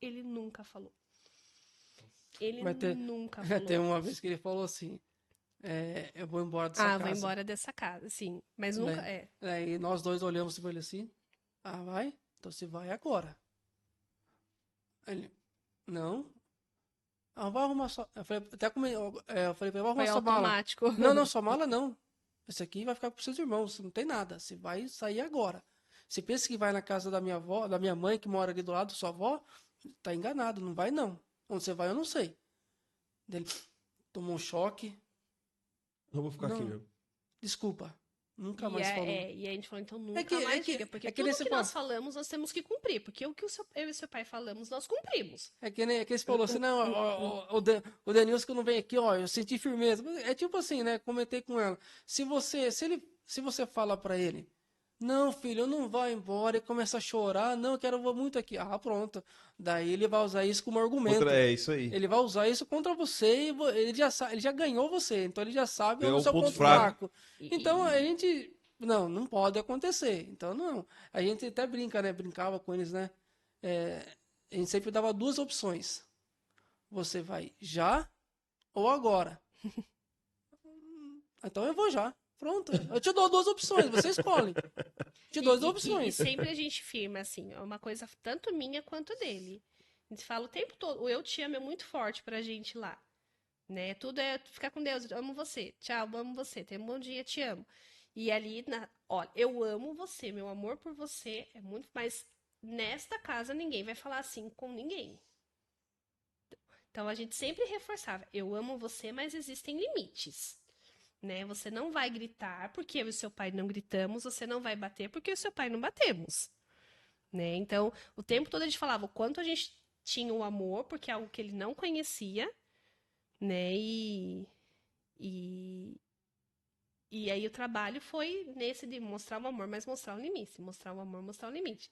Ele nunca falou. Ele nunca falou. Tem uma vez que ele falou assim, eu vou embora dessa casa. Vou embora dessa casa, sim. Mas nunca, E nós dois olhamos para ele assim, vai? Então você vai agora. Ele, não. Vai arrumar sua... Eu falei, eu falei, vai arrumar sua automático. Mala. Não, sua mala não. Esse aqui vai ficar com seus irmãos, não tem nada. Você vai sair agora. Você pensa que vai na casa da minha avó, da minha mãe, que mora ali do lado, sua avó, tá enganado, não vai não. Onde você vai, eu não sei. Ele tomou um choque. Não vou ficar aqui mesmo. Desculpa. Nunca mais falou. E a gente falou, então nunca mais diga. Porque tudo que nós falamos, nós temos que cumprir. Porque o que eu e seu pai falamos, nós cumprimos. É que ele falou assim, não, o Denilson que não vem aqui, ó, eu senti firmeza. É tipo assim, né, comentei com ela. Se você fala pra ele, não, filho, eu não vou embora, e começa a chorar, não, eu vou muito aqui. Pronto. Daí ele vai usar isso como argumento. É isso aí. Ele vai usar isso contra você e ele já ganhou você. Então ele já sabe onde é o seu ponto fraco. Então a gente... Não pode acontecer. Então não. A gente até brinca, né? Brincava com eles, né? A gente sempre dava duas opções. Você vai já ou agora? Então eu vou já. Pronto. Eu te dou duas opções, você escolhe. Te dou duas opções. E sempre a gente firma, assim, é uma coisa tanto minha quanto dele. A gente fala o tempo todo, o eu te amo é muito forte pra gente lá. Né? Tudo é ficar com Deus, eu amo você, tchau, amo você, tenha um bom dia, te amo. E ali, olha, eu amo você, meu amor por você é muito, mas nesta casa ninguém vai falar assim com ninguém. Então a gente sempre reforçava, eu amo você, mas existem limites. Né? Você não vai gritar porque eu e seu pai não gritamos, você não vai bater porque eu e seu pai não batemos. Né? Então, o tempo todo a gente falava o quanto a gente tinha o amor, porque é algo que ele não conhecia, né? E aí o trabalho foi nesse de mostrar o amor, mas mostrar o limite. Mostrar o amor, mostrar o limite.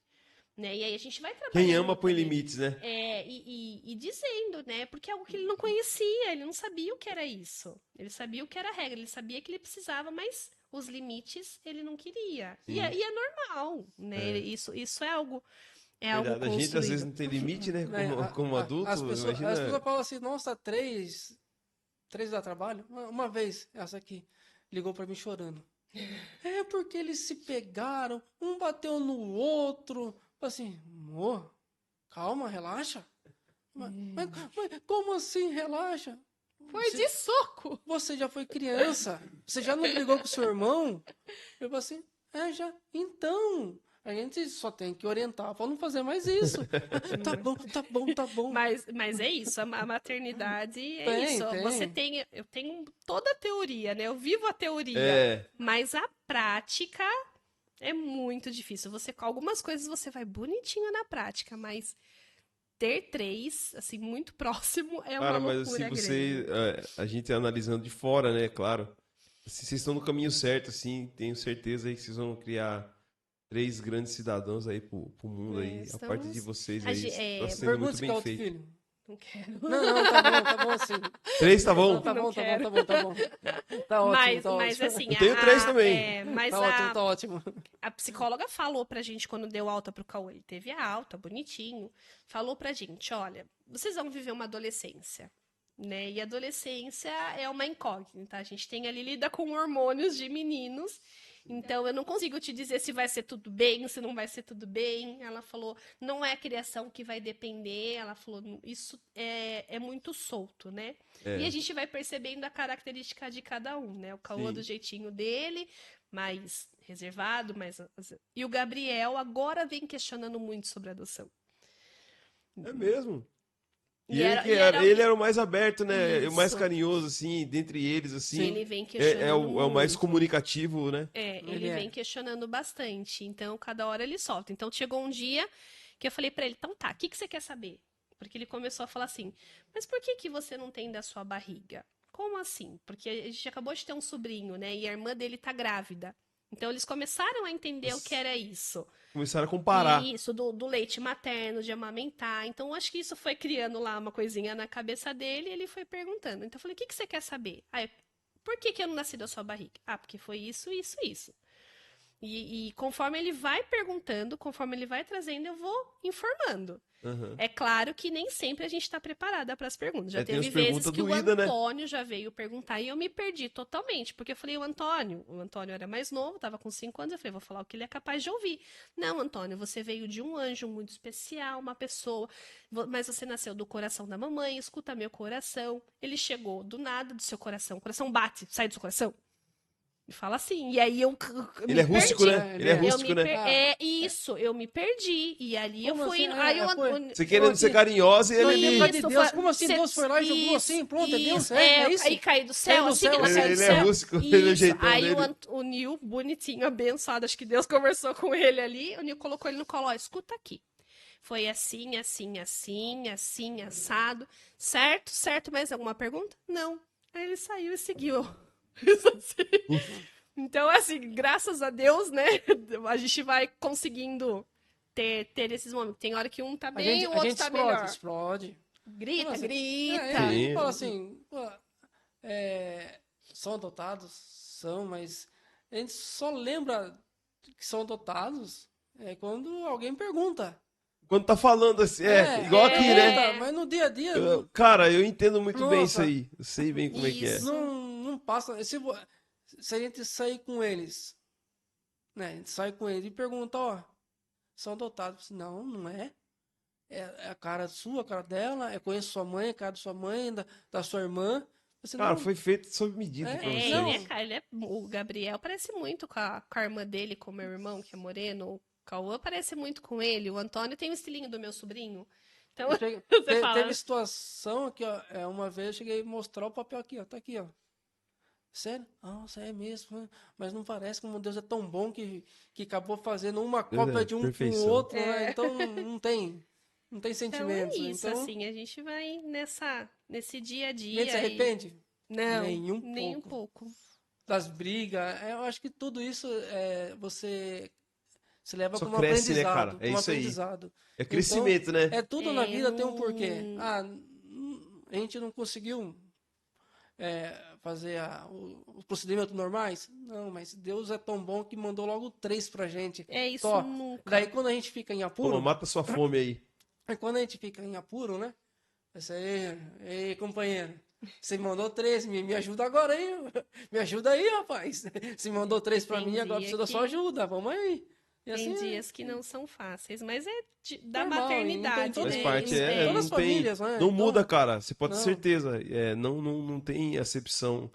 Né? E aí a gente vai trabalhando. Quem ama põe limites, né? E dizendo, né? Porque é algo que ele não conhecia, ele não sabia o que era isso. Ele sabia o que era a regra, ele sabia que ele precisava, mas os limites ele não queria. E é normal, né? Isso é algo. Algo a gente às vezes não tem limite, né? Como adulto. As pessoas falam assim, nossa, três dá trabalho? Uma vez, essa aqui, ligou pra mim chorando. É porque eles se pegaram, um bateu no outro. Assim, amor, calma, relaxa. Mas como assim, relaxa? Foi de soco. Você já foi criança. Você já não brigou com seu irmão? Eu falei assim, já. Então, a gente só tem que orientar para não fazer mais isso. Tá bom. Mas é isso, a maternidade isso. Eu tenho toda a teoria, né? Eu vivo a teoria. Mas a prática é muito difícil. Algumas coisas você vai bonitinho na prática, mas ter 3, assim, muito próximo é uma loucura mas assim, grande. A gente analisando de fora, né, claro. Vocês estão no caminho certo, assim, tenho certeza aí que vocês vão criar 3 grandes cidadãos aí pro mundo aí. A parte de vocês aí está sendo muito bem feito. Filho. Não quero. Não, tá bom assim. 3 tá bom? Tá bom. Tá ótimo, mas assim... Eu tenho 3 também. Mas tá ótimo. A psicóloga falou pra gente, quando deu alta pro Cauê, ele teve a alta, bonitinho, falou pra gente, olha, vocês vão viver uma adolescência, né? E a adolescência é uma incógnita, a gente lida com hormônios de meninos. Então, eu não consigo te dizer se vai ser tudo bem, se não vai ser tudo bem. Ela falou, não é a criação que vai depender. Ela falou, isso é muito solto, né? E a gente vai percebendo a característica de cada um, né? O Cauã do jeitinho dele, mais reservado, mais... E o Gabriel agora vem questionando muito sobre a adoção. É mesmo? E E ele, era- que e era, era- ele era o mais aberto, né? O mais Isso. carinhoso, assim, dentre eles, assim. Ele vem É questionando o mais muito. comunicativo, né? Ele Ele é. vem questionando bastante. Então, cada hora ele solta. Então, chegou um dia que eu falei pra ele, então tá, o que que você quer saber? Porque ele começou a falar assim, mas por que que você não tem da sua barriga? Como assim? Porque a gente acabou de ter um sobrinho, né? E a irmã dele tá grávida. Então, eles começaram a entender o que era isso. Começaram a comparar. Isso, do leite materno, de amamentar. Então, acho que isso foi criando lá uma coisinha na cabeça dele e ele foi perguntando. Então, eu falei, o que que você quer saber? Ah, por que que eu não nasci da sua barriga? Ah, porque foi isso, isso, isso. E conforme ele vai perguntando, conforme ele vai trazendo, eu vou informando. Aham. É claro que nem sempre a gente está preparada para as perguntas. Já É, tem teve as vezes perguntas que o doídas, né? Antônio já veio perguntar e eu me perdi totalmente, porque eu falei, o Antônio era mais novo, estava com 5 anos, eu falei, vou falar o que ele é capaz de ouvir. Não, Antônio, você veio de um anjo muito especial, uma pessoa, mas você nasceu do coração da mamãe, escuta meu coração. Ele chegou do nada do seu coração, o coração bate, sai do seu coração. E fala assim, e aí eu Ele me é rústico, perdi. né? Ele é Eu rústico, né? É isso, eu me perdi. E ali Como eu fui. assim? Aí Você querendo ser carinhosa e Não, ele... ele é de Isso, Deus. foi- Como assim? cê- Deus foi lá e jogou isso, assim? Pronto, é Deus? isso, É isso? Aí caiu do céu, Caiu do assim que céu, ele ele- caiu do ele é céu. rústico, ele é o Isso. jeitão Aí dele. o Nil, bonitinho, abençoado, acho que Deus conversou com ele ali. O Nil colocou ele no colo, ó, escuta aqui. Foi assim, assim, assim, assim, assado. Certo, certo, mais alguma pergunta? Não. Aí ele saiu e seguiu. Isso assim. Então, assim, graças a Deus, né? A gente vai conseguindo ter esses momentos. Tem hora que um tá bem e o A outro gente tá explode, melhor. explode. Grita, Fala assim, grita. a gente Sim. fala assim, pô, são adotados? São, mas a gente só lembra que são adotados quando alguém pergunta. Quando tá falando assim, igual aqui, né? pergunta, mas no dia a dia, Cara, eu entendo muito bem isso Nossa. aí. Eu sei bem como é que é. Isso. não passa. Se a gente sair com eles, né? A gente sai com eles e pergunta, ó, são adotados. Não, não é. É a cara sua, a cara dela. Eu conheço sua mãe, a cara da sua mãe, da sua irmã. Você, Cara, não, foi feito sob medida É, pra É, vocês. não. o Gabriel parece muito com a irmã dele, com o meu irmão, que é moreno. O Cauã parece muito com ele. O Antônio tem o estilinho do meu sobrinho. Então, você fala. Teve situação aqui, ó. Uma vez eu cheguei a mostrar o papel aqui, ó. Tá aqui, ó. Sério? Nossa, é mesmo. Né? Mas não parece como Deus é tão bom que acabou fazendo uma cópia de um com o perfeição. outro, né? Então não tem Então é sentimentos. né? isso, Então, assim, a gente vai nesse dia a a dia. gente se arrepende Não, Nem nem um pouco. pouco. das brigas. Eu acho que tudo isso você se leva Só como cresce, né, aprendizado. cara? É como isso aí. aprendizado. É crescimento, né? Tudo na vida tem um não- porquê. A gente não conseguiu fazer os procedimentos normais? Não, mas Deus é tão bom que mandou logo 3 pra gente. É isso Só. nunca. Daí quando a gente fica em Toma, apuro, mata sua fome aí. quando a gente fica em apuro, né? Isso aí, ei, companheiro. Você mandou 3, me ajuda agora aí. Me ajuda aí, rapaz. Você mandou 3 pra Tem mim, agora dia precisa da que- sua ajuda. Vamos aí. E Tem assim, dias que não são fáceis, mas é da Normal, maternidade, então Faz todas- né? parte, É, todas as não tem, famílias, né? não Então- muda, cara. Você pode ter Não. certeza. Não tem acepção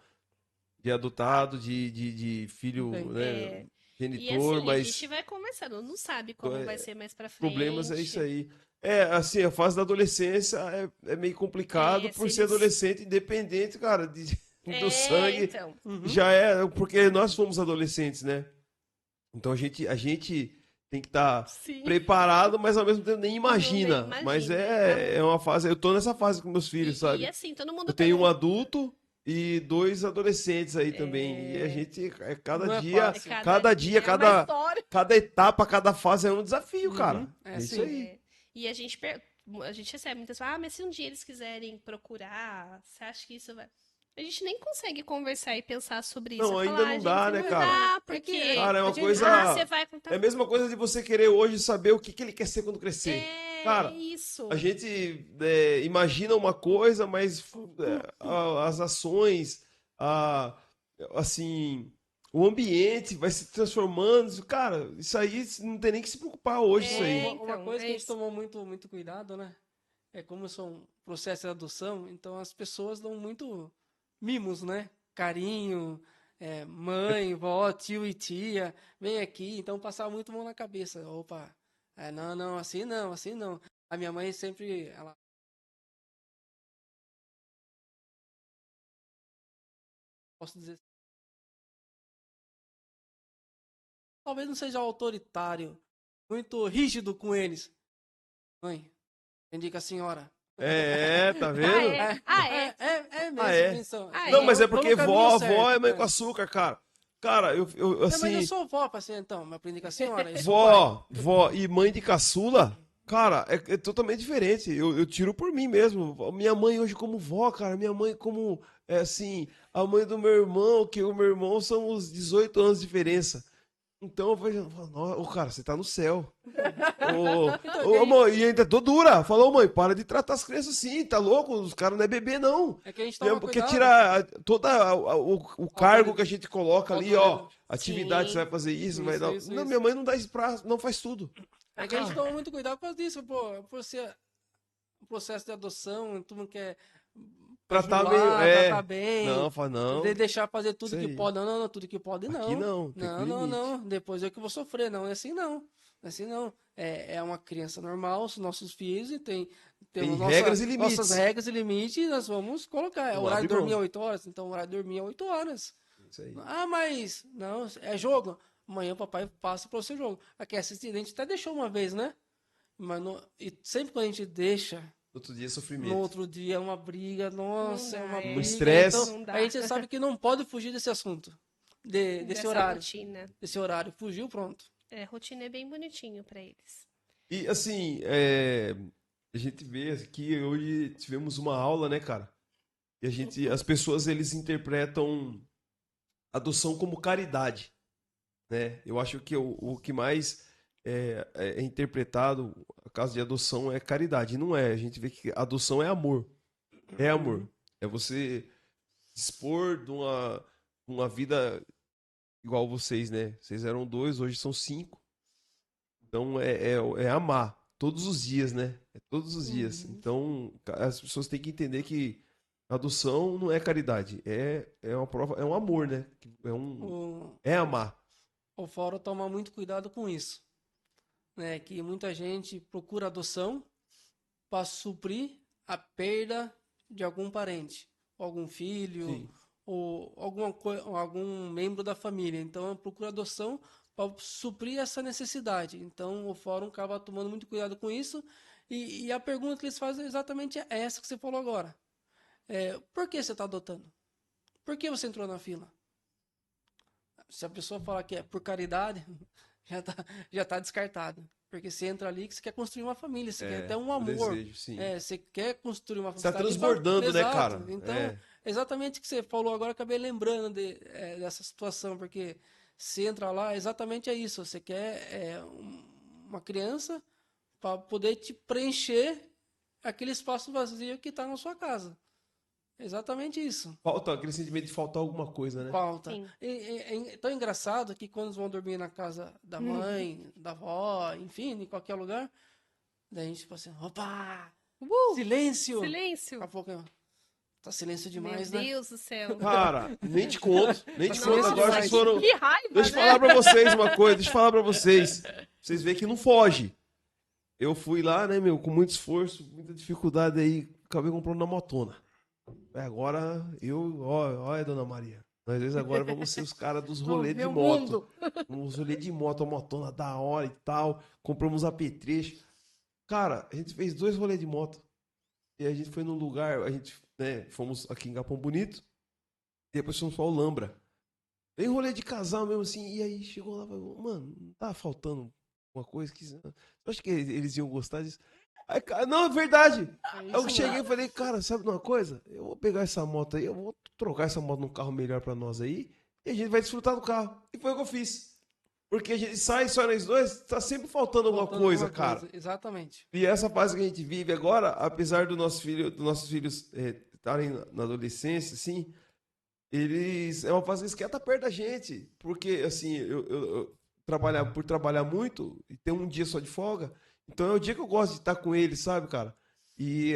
de adotado, de filho, Não tem. né, E genitor, assim, a mas gente vai conversando, não sabe como vai ser mais pra frente. problemas é isso aí. Assim, a fase da adolescência é meio complicado por se ser eles- adolescente, independente, cara, do sangue. Então, Uhum. Já porque nós fomos adolescentes, né? Então a gente tem que estar sim. preparado, mas ao mesmo tempo nem imagina. imagina. Mas é uma fase. Eu tô nessa fase com meus filhos, sabe? E assim, todo mundo Eu tenho tá um adulto e 2 adolescentes aí também. E a gente, cada Não é dia, fácil. cada dia, é uma história. cada etapa, cada fase é um desafio, cara. É É isso sim. aí. E a gente recebe muitas vezes, mas se um dia eles quiserem procurar, você acha que isso vai. A gente nem consegue conversar e pensar sobre isso. Não, É ainda falar, não gente, dá, né, não cara? dá, porque. Cara, é uma a gente- coisa. você vai contar. É a mesma coisa de você querer hoje saber o que ele quer ser quando crescer. Cara, É isso. a gente imagina uma coisa, mas as ações, assim, o ambiente vai se transformando. Cara, isso aí não tem nem que se preocupar hoje, isso aí. Então, Uma coisa é que a gente isso. tomou muito cuidado, né? É como são processos de adoção, então as pessoas dão muito mimos, né? Carinho, mãe, vó, tio e tia, vem aqui. Então passava muito mão na cabeça. Opa, não, assim não, assim não. A minha mãe sempre, ela posso dizer, talvez não seja autoritário, muito rígido com eles. Mãe, indica a senhora. Tá Ah, vendo? é? Ah, é? É mesmo, É. pensão. Ah, Não, é? mas é Tô no porque caminho vó certo, é mãe né? com açúcar, cara. Cara, eu Mas eu assim, sou vó, parceiro, então, mas aprendi com a senhora. Eu sou pai. vó e mãe de caçula, cara, é totalmente diferente. Eu tiro por mim mesmo. Minha mãe hoje como vó, cara, minha mãe como, assim, a mãe do meu irmão, que o meu irmão são os 18 anos de diferença. Então eu vejo, ô cara, você tá no céu. Então, Ô, mãe, e ainda tô dura. Falou, mãe, para de tratar as crianças assim, tá louco? Os caras não é bebê, não. é que a gente toma Porque cuidado. tira todo o cargo que a gente coloca ali, ó. Autoridade. Atividade, você Sim. vai fazer isso, vai dar. Isso, Não, isso. minha mãe não dá isso pra. Não faz tudo. É que a gente toma muito cuidado por causa disso, pô. Por ser o processo de adoção, todo mundo quer Tratar bajular, meio. tratar bem, Não, fala, não. deixar fazer tudo Isso que aí. pode. Não, tudo que pode não. Aqui não, tem Não, um não, limite. não. Depois eu que vou sofrer. Não, é assim não. Não é assim não. É uma criança normal, são nossos filhos e temos regras e limites. nossas regras e limites e nós vamos colocar. É Não horário de abre dormir mão. 8 horas, então o horário de dormir é 8 horas. Isso aí. Ah, mas não, é jogo. Amanhã o papai passa para o seu jogo. Aqui assistir, a gente até deixou uma vez, né? Mas e sempre quando a gente deixa, Outro dia, no sofrimento. outro dia é uma briga, nossa, Não é dá, uma é. briga. estresse. Então, Não dá. a gente sabe que não pode fugir desse assunto, desse Dessa horário. rotina. Desse horário. Fugiu, pronto. É, rotina é bem bonitinho pra eles. E assim, a gente vê que hoje tivemos uma aula, né, cara? E as pessoas eles interpretam adoção como caridade, né? Eu acho que o que mais é interpretado, a caso de adoção, é caridade. E não é. A gente vê que adoção é amor. É amor. É você dispor de uma vida igual vocês, né? Vocês eram 2, hoje são 5. Então é amar todos os dias, né? É todos os dias. Então as pessoas têm que entender que adoção não é caridade, é uma prova, é um amor, né? É amar. O fórum toma muito cuidado com isso, né? Que muita gente procura adoção para suprir a perda de algum parente, algum filho, Sim. ou algum membro da família. Então, procura adoção para suprir essa necessidade. Então, o fórum acaba tomando muito cuidado com isso. E a pergunta que eles fazem é exatamente essa que você falou agora. Por que você está adotando? Por que você entrou na fila? Se a pessoa falar que é por caridade, já tá descartado. Porque você entra ali que você quer construir uma família, você quer ter um amor. Desejo, sim. Você quer construir uma Você tá família. transbordando, né, Exato. cara? Então, exatamente o que você falou agora, eu acabei lembrando dessa situação, porque você entra lá, exatamente é isso. Você quer uma criança para poder te preencher aquele espaço vazio que está na sua casa. Exatamente isso. Falta aquele sentimento de faltar alguma coisa, né? Falta. Sim. É tão engraçado que quando eles vão dormir na casa da mãe, da avó, enfim, em qualquer lugar, daí a gente fala assim, opa! Silêncio! Silêncio! Daqui a pouco, tá silêncio Meu demais, né? Deus do céu. Cara, nem te conto. Nem te conto. Nossa, Agora vocês foram. Que raiva, Deixa eu né? falar pra vocês uma coisa. Deixa eu falar pra vocês. Vocês veem que não foge. Eu fui lá, né, meu, com muito esforço, muita dificuldade aí, acabei comprando uma motona. Agora olha, dona Maria. Nós vezes agora vamos ser os caras dos rolês de moto. Uns rolês de moto, a motona da hora e tal. Compramos apetrecho. Cara, a gente fez 2 rolês de moto. E a gente foi num lugar, a gente, né, fomos aqui em Capão Bonito. E depois fomos pra Olambra. Bem rolê de casal mesmo assim. E aí chegou lá, falou, mano, não tá faltando uma coisa que... Eu acho que eles iam gostar disso. Aí, cara, não, é verdade. Eu cheguei e falei, cara, sabe de uma coisa? Eu vou pegar essa moto aí, eu vou trocar essa moto num carro melhor pra nós aí, e a gente vai desfrutar do carro. E foi o que eu fiz. Porque a gente sai só nós dois, tá sempre faltando alguma coisa, cara. Exatamente. E essa fase que a gente vive agora, apesar dos nossos filhos estarem na adolescência, assim, é uma fase que eles querem estar perto da gente. Porque, assim, eu trabalhar muito e ter um dia só de folga, então é o dia que eu gosto de estar com eles, sabe, cara? E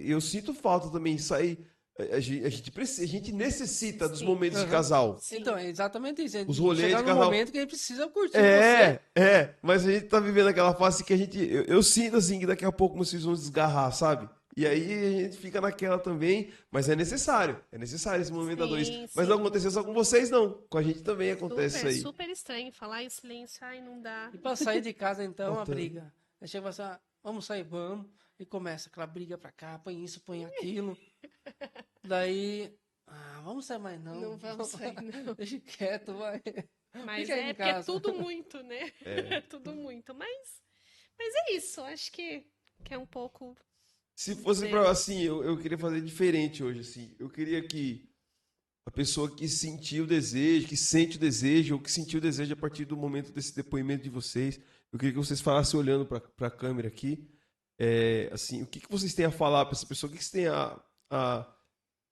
eu sinto falta também, sair, A gente necessita dos Sim. momentos de casal. Sim. Então, é exatamente isso. Os rolês Chegar de num casal. momento que a gente precisa curtir você. Mas a gente tá vivendo aquela fase que eu sinto assim que daqui a pouco vocês vão desgarrar, sabe? E aí a gente fica naquela também, mas é necessário esse momento a dois. Sim, Mas sim. não aconteceu só com vocês, não. Com a gente também acontece isso Super, aí. super estranho falar em silêncio, ai, não dá. E pra sair de casa, então, a Voltando. briga. Aí chega assim, vamos sair, vamos. E começa aquela briga pra cá, põe isso, põe aquilo. Daí, vamos sair mais não. Não vamos sair, não. Deixa quieto, vai. Mas Fica aí em porque é casa. tudo muito, né? É tudo muito. Mas é isso, acho que é um pouco. Se fosse pra, assim, eu queria fazer diferente hoje, assim. Eu queria que a pessoa que sentiu o desejo, que sente o desejo, ou que sentiu o desejo a partir do momento desse depoimento de vocês, eu queria que vocês falassem olhando para a câmera aqui, assim, o que vocês têm a falar para essa pessoa, o que vocês têm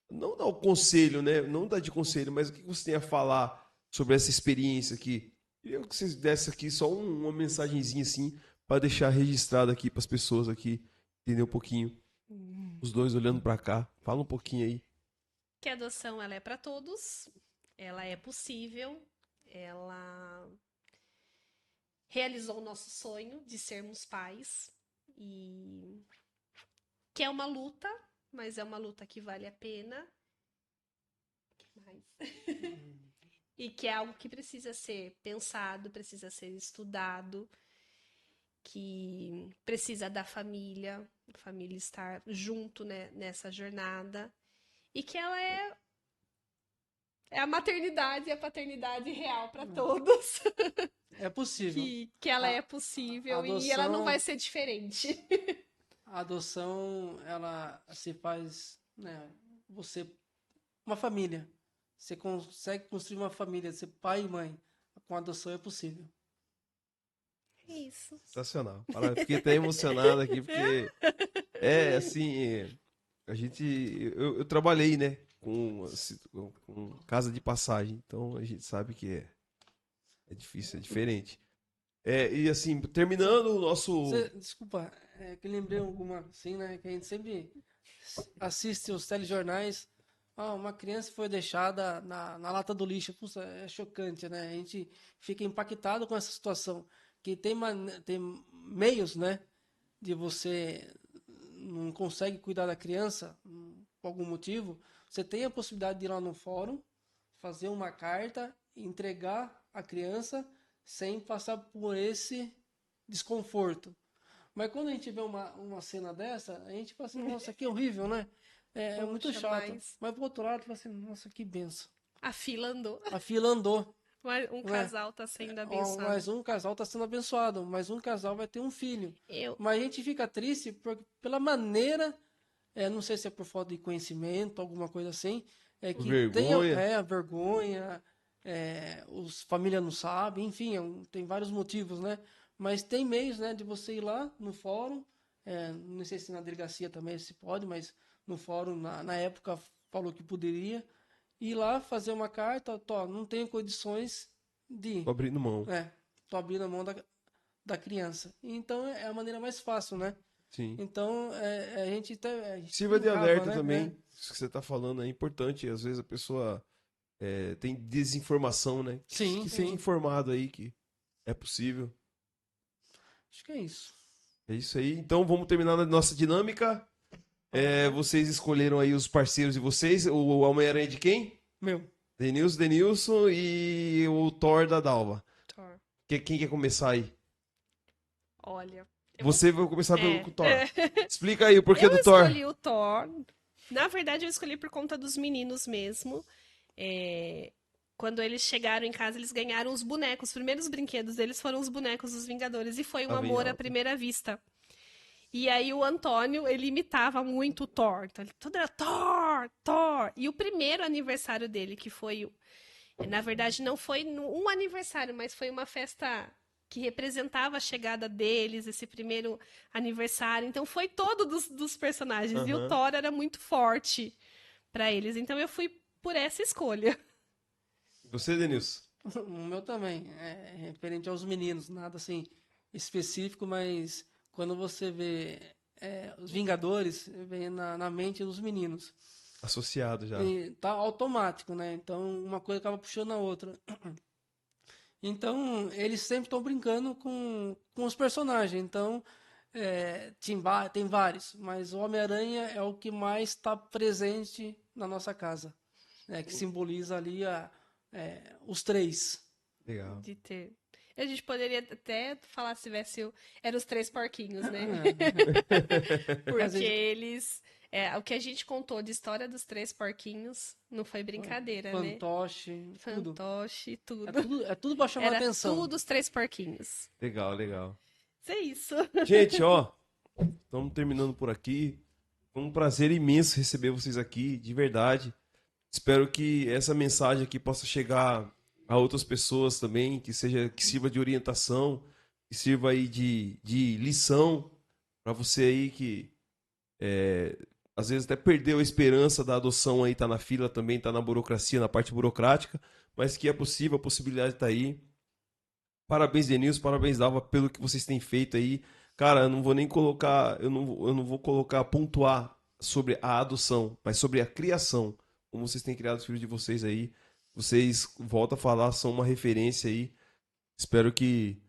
não dar o conselho, né? Não dar de conselho, mas o que vocês têm a falar sobre essa experiência aqui? Eu queria que vocês dessem aqui só uma mensagenzinha assim, para deixar registrado aqui para as pessoas aqui, entender um pouquinho. Os dois olhando para cá, fala um pouquinho aí. Que a adoção ela é para todos, ela é possível, ela realizou o nosso sonho de sermos pais e que é uma luta, mas é uma luta que vale a pena. Que mais? E que é algo que precisa ser pensado, precisa ser estudado, que precisa da família, a família estar junto, né, nessa jornada. E que ela é a maternidade e a paternidade real para todos. É possível. Que ela é possível e ela não vai ser diferente. A adoção, ela se faz, né, você, uma família. Você consegue construir uma família, ser pai e mãe. Com a adoção é possível. Isso. Sensacional. Fiquei até emocionado aqui, porque assim, eu trabalhei, né, com casa de passagem, então a gente sabe que é difícil, é diferente. E assim, terminando o nosso... Desculpa, que eu lembrei alguma assim, né, que a gente sempre assiste os telejornais, uma criança foi deixada na lata do lixo. Puxa, é chocante, né? A gente fica impactado com essa situação. Que tem meios, né? De você não consegue cuidar da criança por algum motivo. Você tem a possibilidade de ir lá no fórum, fazer uma carta, entregar a criança sem passar por esse desconforto. Mas quando a gente vê uma cena dessa, a gente fala assim, nossa, que horrível, né? É muito chato. Mas por outro lado, fala assim, nossa, que benção. A fila andou. A fila andou. Um casal está sendo abençoado. Mais um casal está sendo abençoado. Mais um casal vai ter um filho. Mas a gente fica triste pela maneira, não sei se é por falta de conhecimento, alguma coisa assim, que vergonha. Tem a vergonha, os família não sabem, enfim, tem vários motivos, né? Mas tem meios, né, de você ir lá no fórum, não sei se na delegacia também se pode, mas no fórum, na época, falou que poderia, ir lá fazer uma carta, não tenho condições de... Tô abrindo mão. Tô abrindo a mão da criança. Então, é a maneira mais fácil, né? Sim. Então, a gente sirva de alerta, né? Também. Isso que você tá falando é importante. Às vezes a pessoa tem desinformação, né? Sim. Que seja informado aí que é possível. Acho que é isso. É isso aí. Então, vamos terminar a nossa dinâmica. Vocês escolheram aí os parceiros de vocês. O Homem-Aranha de quem? Meu. Denilson e o Thor da Dalva. Thor. Quem quer começar aí? Olha... Você vai começar pelo Thor. Explica aí o porquê do Thor. Eu escolhi o Thor. Na verdade, eu escolhi por conta dos meninos mesmo. Quando eles chegaram em casa, eles ganharam os bonecos. Os primeiros brinquedos deles foram os bonecos dos Vingadores. E foi um amor à primeira vista. E aí o Antônio, ele imitava muito o Thor. Então, ele tudo era Thor, Thor. E o primeiro aniversário dele, que foi... Na verdade, não foi um aniversário, mas foi uma festa que representava a chegada deles, esse primeiro aniversário. Então, foi todo dos personagens. E o Thor era muito forte para eles. Então, eu fui por essa escolha. Você, Denilson? O meu também. Referente aos meninos. Nada assim específico, mas... Quando você vê os Vingadores, vem na mente dos meninos. Associado já. E tá automático, né? Então, uma coisa acaba puxando a outra. Então, eles sempre estão brincando com os personagens. Então, tem vários, mas o Homem-Aranha é o que mais está presente na nossa casa, né? Que simboliza ali os três. Legal. De ter. A gente poderia até falar se tivesse. Eram os 3 porquinhos, né? Porque eles. O que a gente contou de história dos 3 porquinhos não foi brincadeira, Fantoche, né? Fantoche, tudo. É tudo pra chamar Era atenção. tudo os 3 porquinhos. Legal, legal. É isso. Gente, ó, estamos terminando por aqui. Foi um prazer imenso receber vocês aqui, de verdade. Espero que essa mensagem aqui possa chegar a outras pessoas também, que sirva de orientação, que sirva aí de lição para você aí que às vezes até perdeu a esperança da adoção aí, tá na fila também, tá na burocracia, na parte burocrática, mas que é possível, a possibilidade tá aí. Parabéns, Denilson, parabéns, Dalva, pelo que vocês têm feito aí. Cara, eu não vou nem colocar, eu não vou colocar, pontuar sobre a adoção, mas sobre a criação, como vocês têm criado os filhos de vocês aí. Vocês, volto a falar, são uma referência aí. Espero que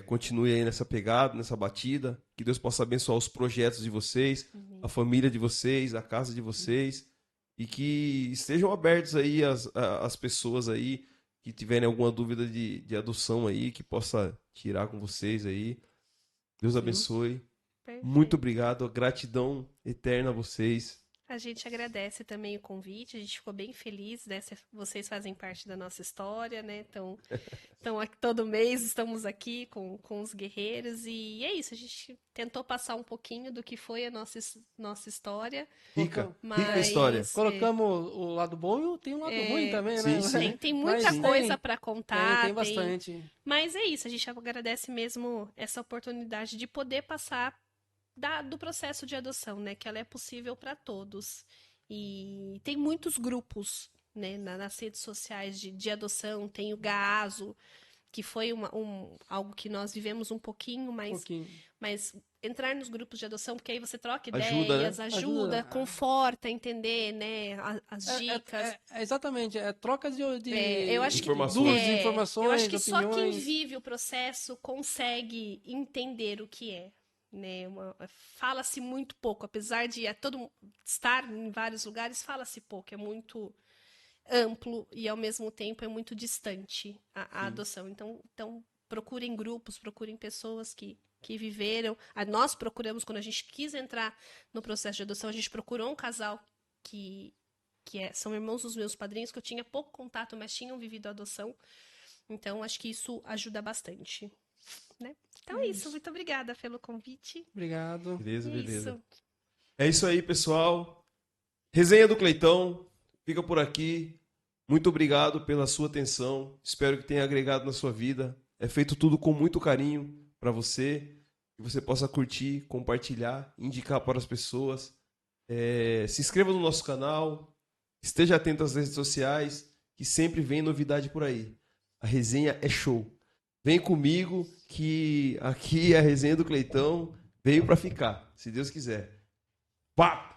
continue aí nessa pegada, nessa batida. Que Deus possa abençoar os projetos de vocês, a família de vocês, a casa de vocês. E que estejam abertos aí as pessoas aí que tiverem alguma dúvida de adoção aí, que possa tirar com vocês aí. Deus abençoe. Perfeito. Muito obrigado. Gratidão eterna a vocês. A gente agradece também o convite, a gente ficou bem feliz, né? Vocês fazem parte da nossa história, né? Então, todo mês estamos aqui com os guerreiros e é isso, a gente tentou passar um pouquinho do que foi a nossa história. Rica Mas, história. Colocamos o lado bom e tem um lado ruim também, sim, né? sim. Tem muita coisa para contar. Tem bastante. Mas é isso, a gente agradece mesmo essa oportunidade de poder passar do processo de adoção, né? Que ela é possível para todos. E tem muitos grupos, né? Nas redes sociais de adoção. Tem o Gaaso, que foi algo que nós vivemos um pouquinho, mas entrar nos grupos de adoção, porque aí você troca ideias, ajuda, conforta, entender, né? As dicas. Exatamente, troca de eu acho informações, eu acho que opiniões. Só quem vive o processo consegue entender o que é. Né, fala-se muito pouco, apesar de estar em vários lugares, fala-se pouco, é muito amplo e ao mesmo tempo é muito distante a adoção. Então procurem grupos, procurem pessoas que viveram. Nós procuramos, quando a gente quis entrar no processo de adoção, a gente procurou um casal que são irmãos dos meus padrinhos, que eu tinha pouco contato, mas tinham vivido a adoção. Então acho que isso ajuda bastante. Né? Então é isso, muito obrigada pelo convite. Obrigado. Beleza. É isso aí, pessoal. Resenha do Cleitão fica por aqui. Muito obrigado pela sua atenção. Espero que tenha agregado na sua vida. É feito tudo com muito carinho para você. Que você possa curtir, compartilhar, indicar para as pessoas. Se inscreva no nosso canal. Esteja atento às redes sociais, que sempre vem novidade por aí. A resenha é show. Vem comigo que aqui a resenha do Cleitão veio para ficar, se Deus quiser. Papo!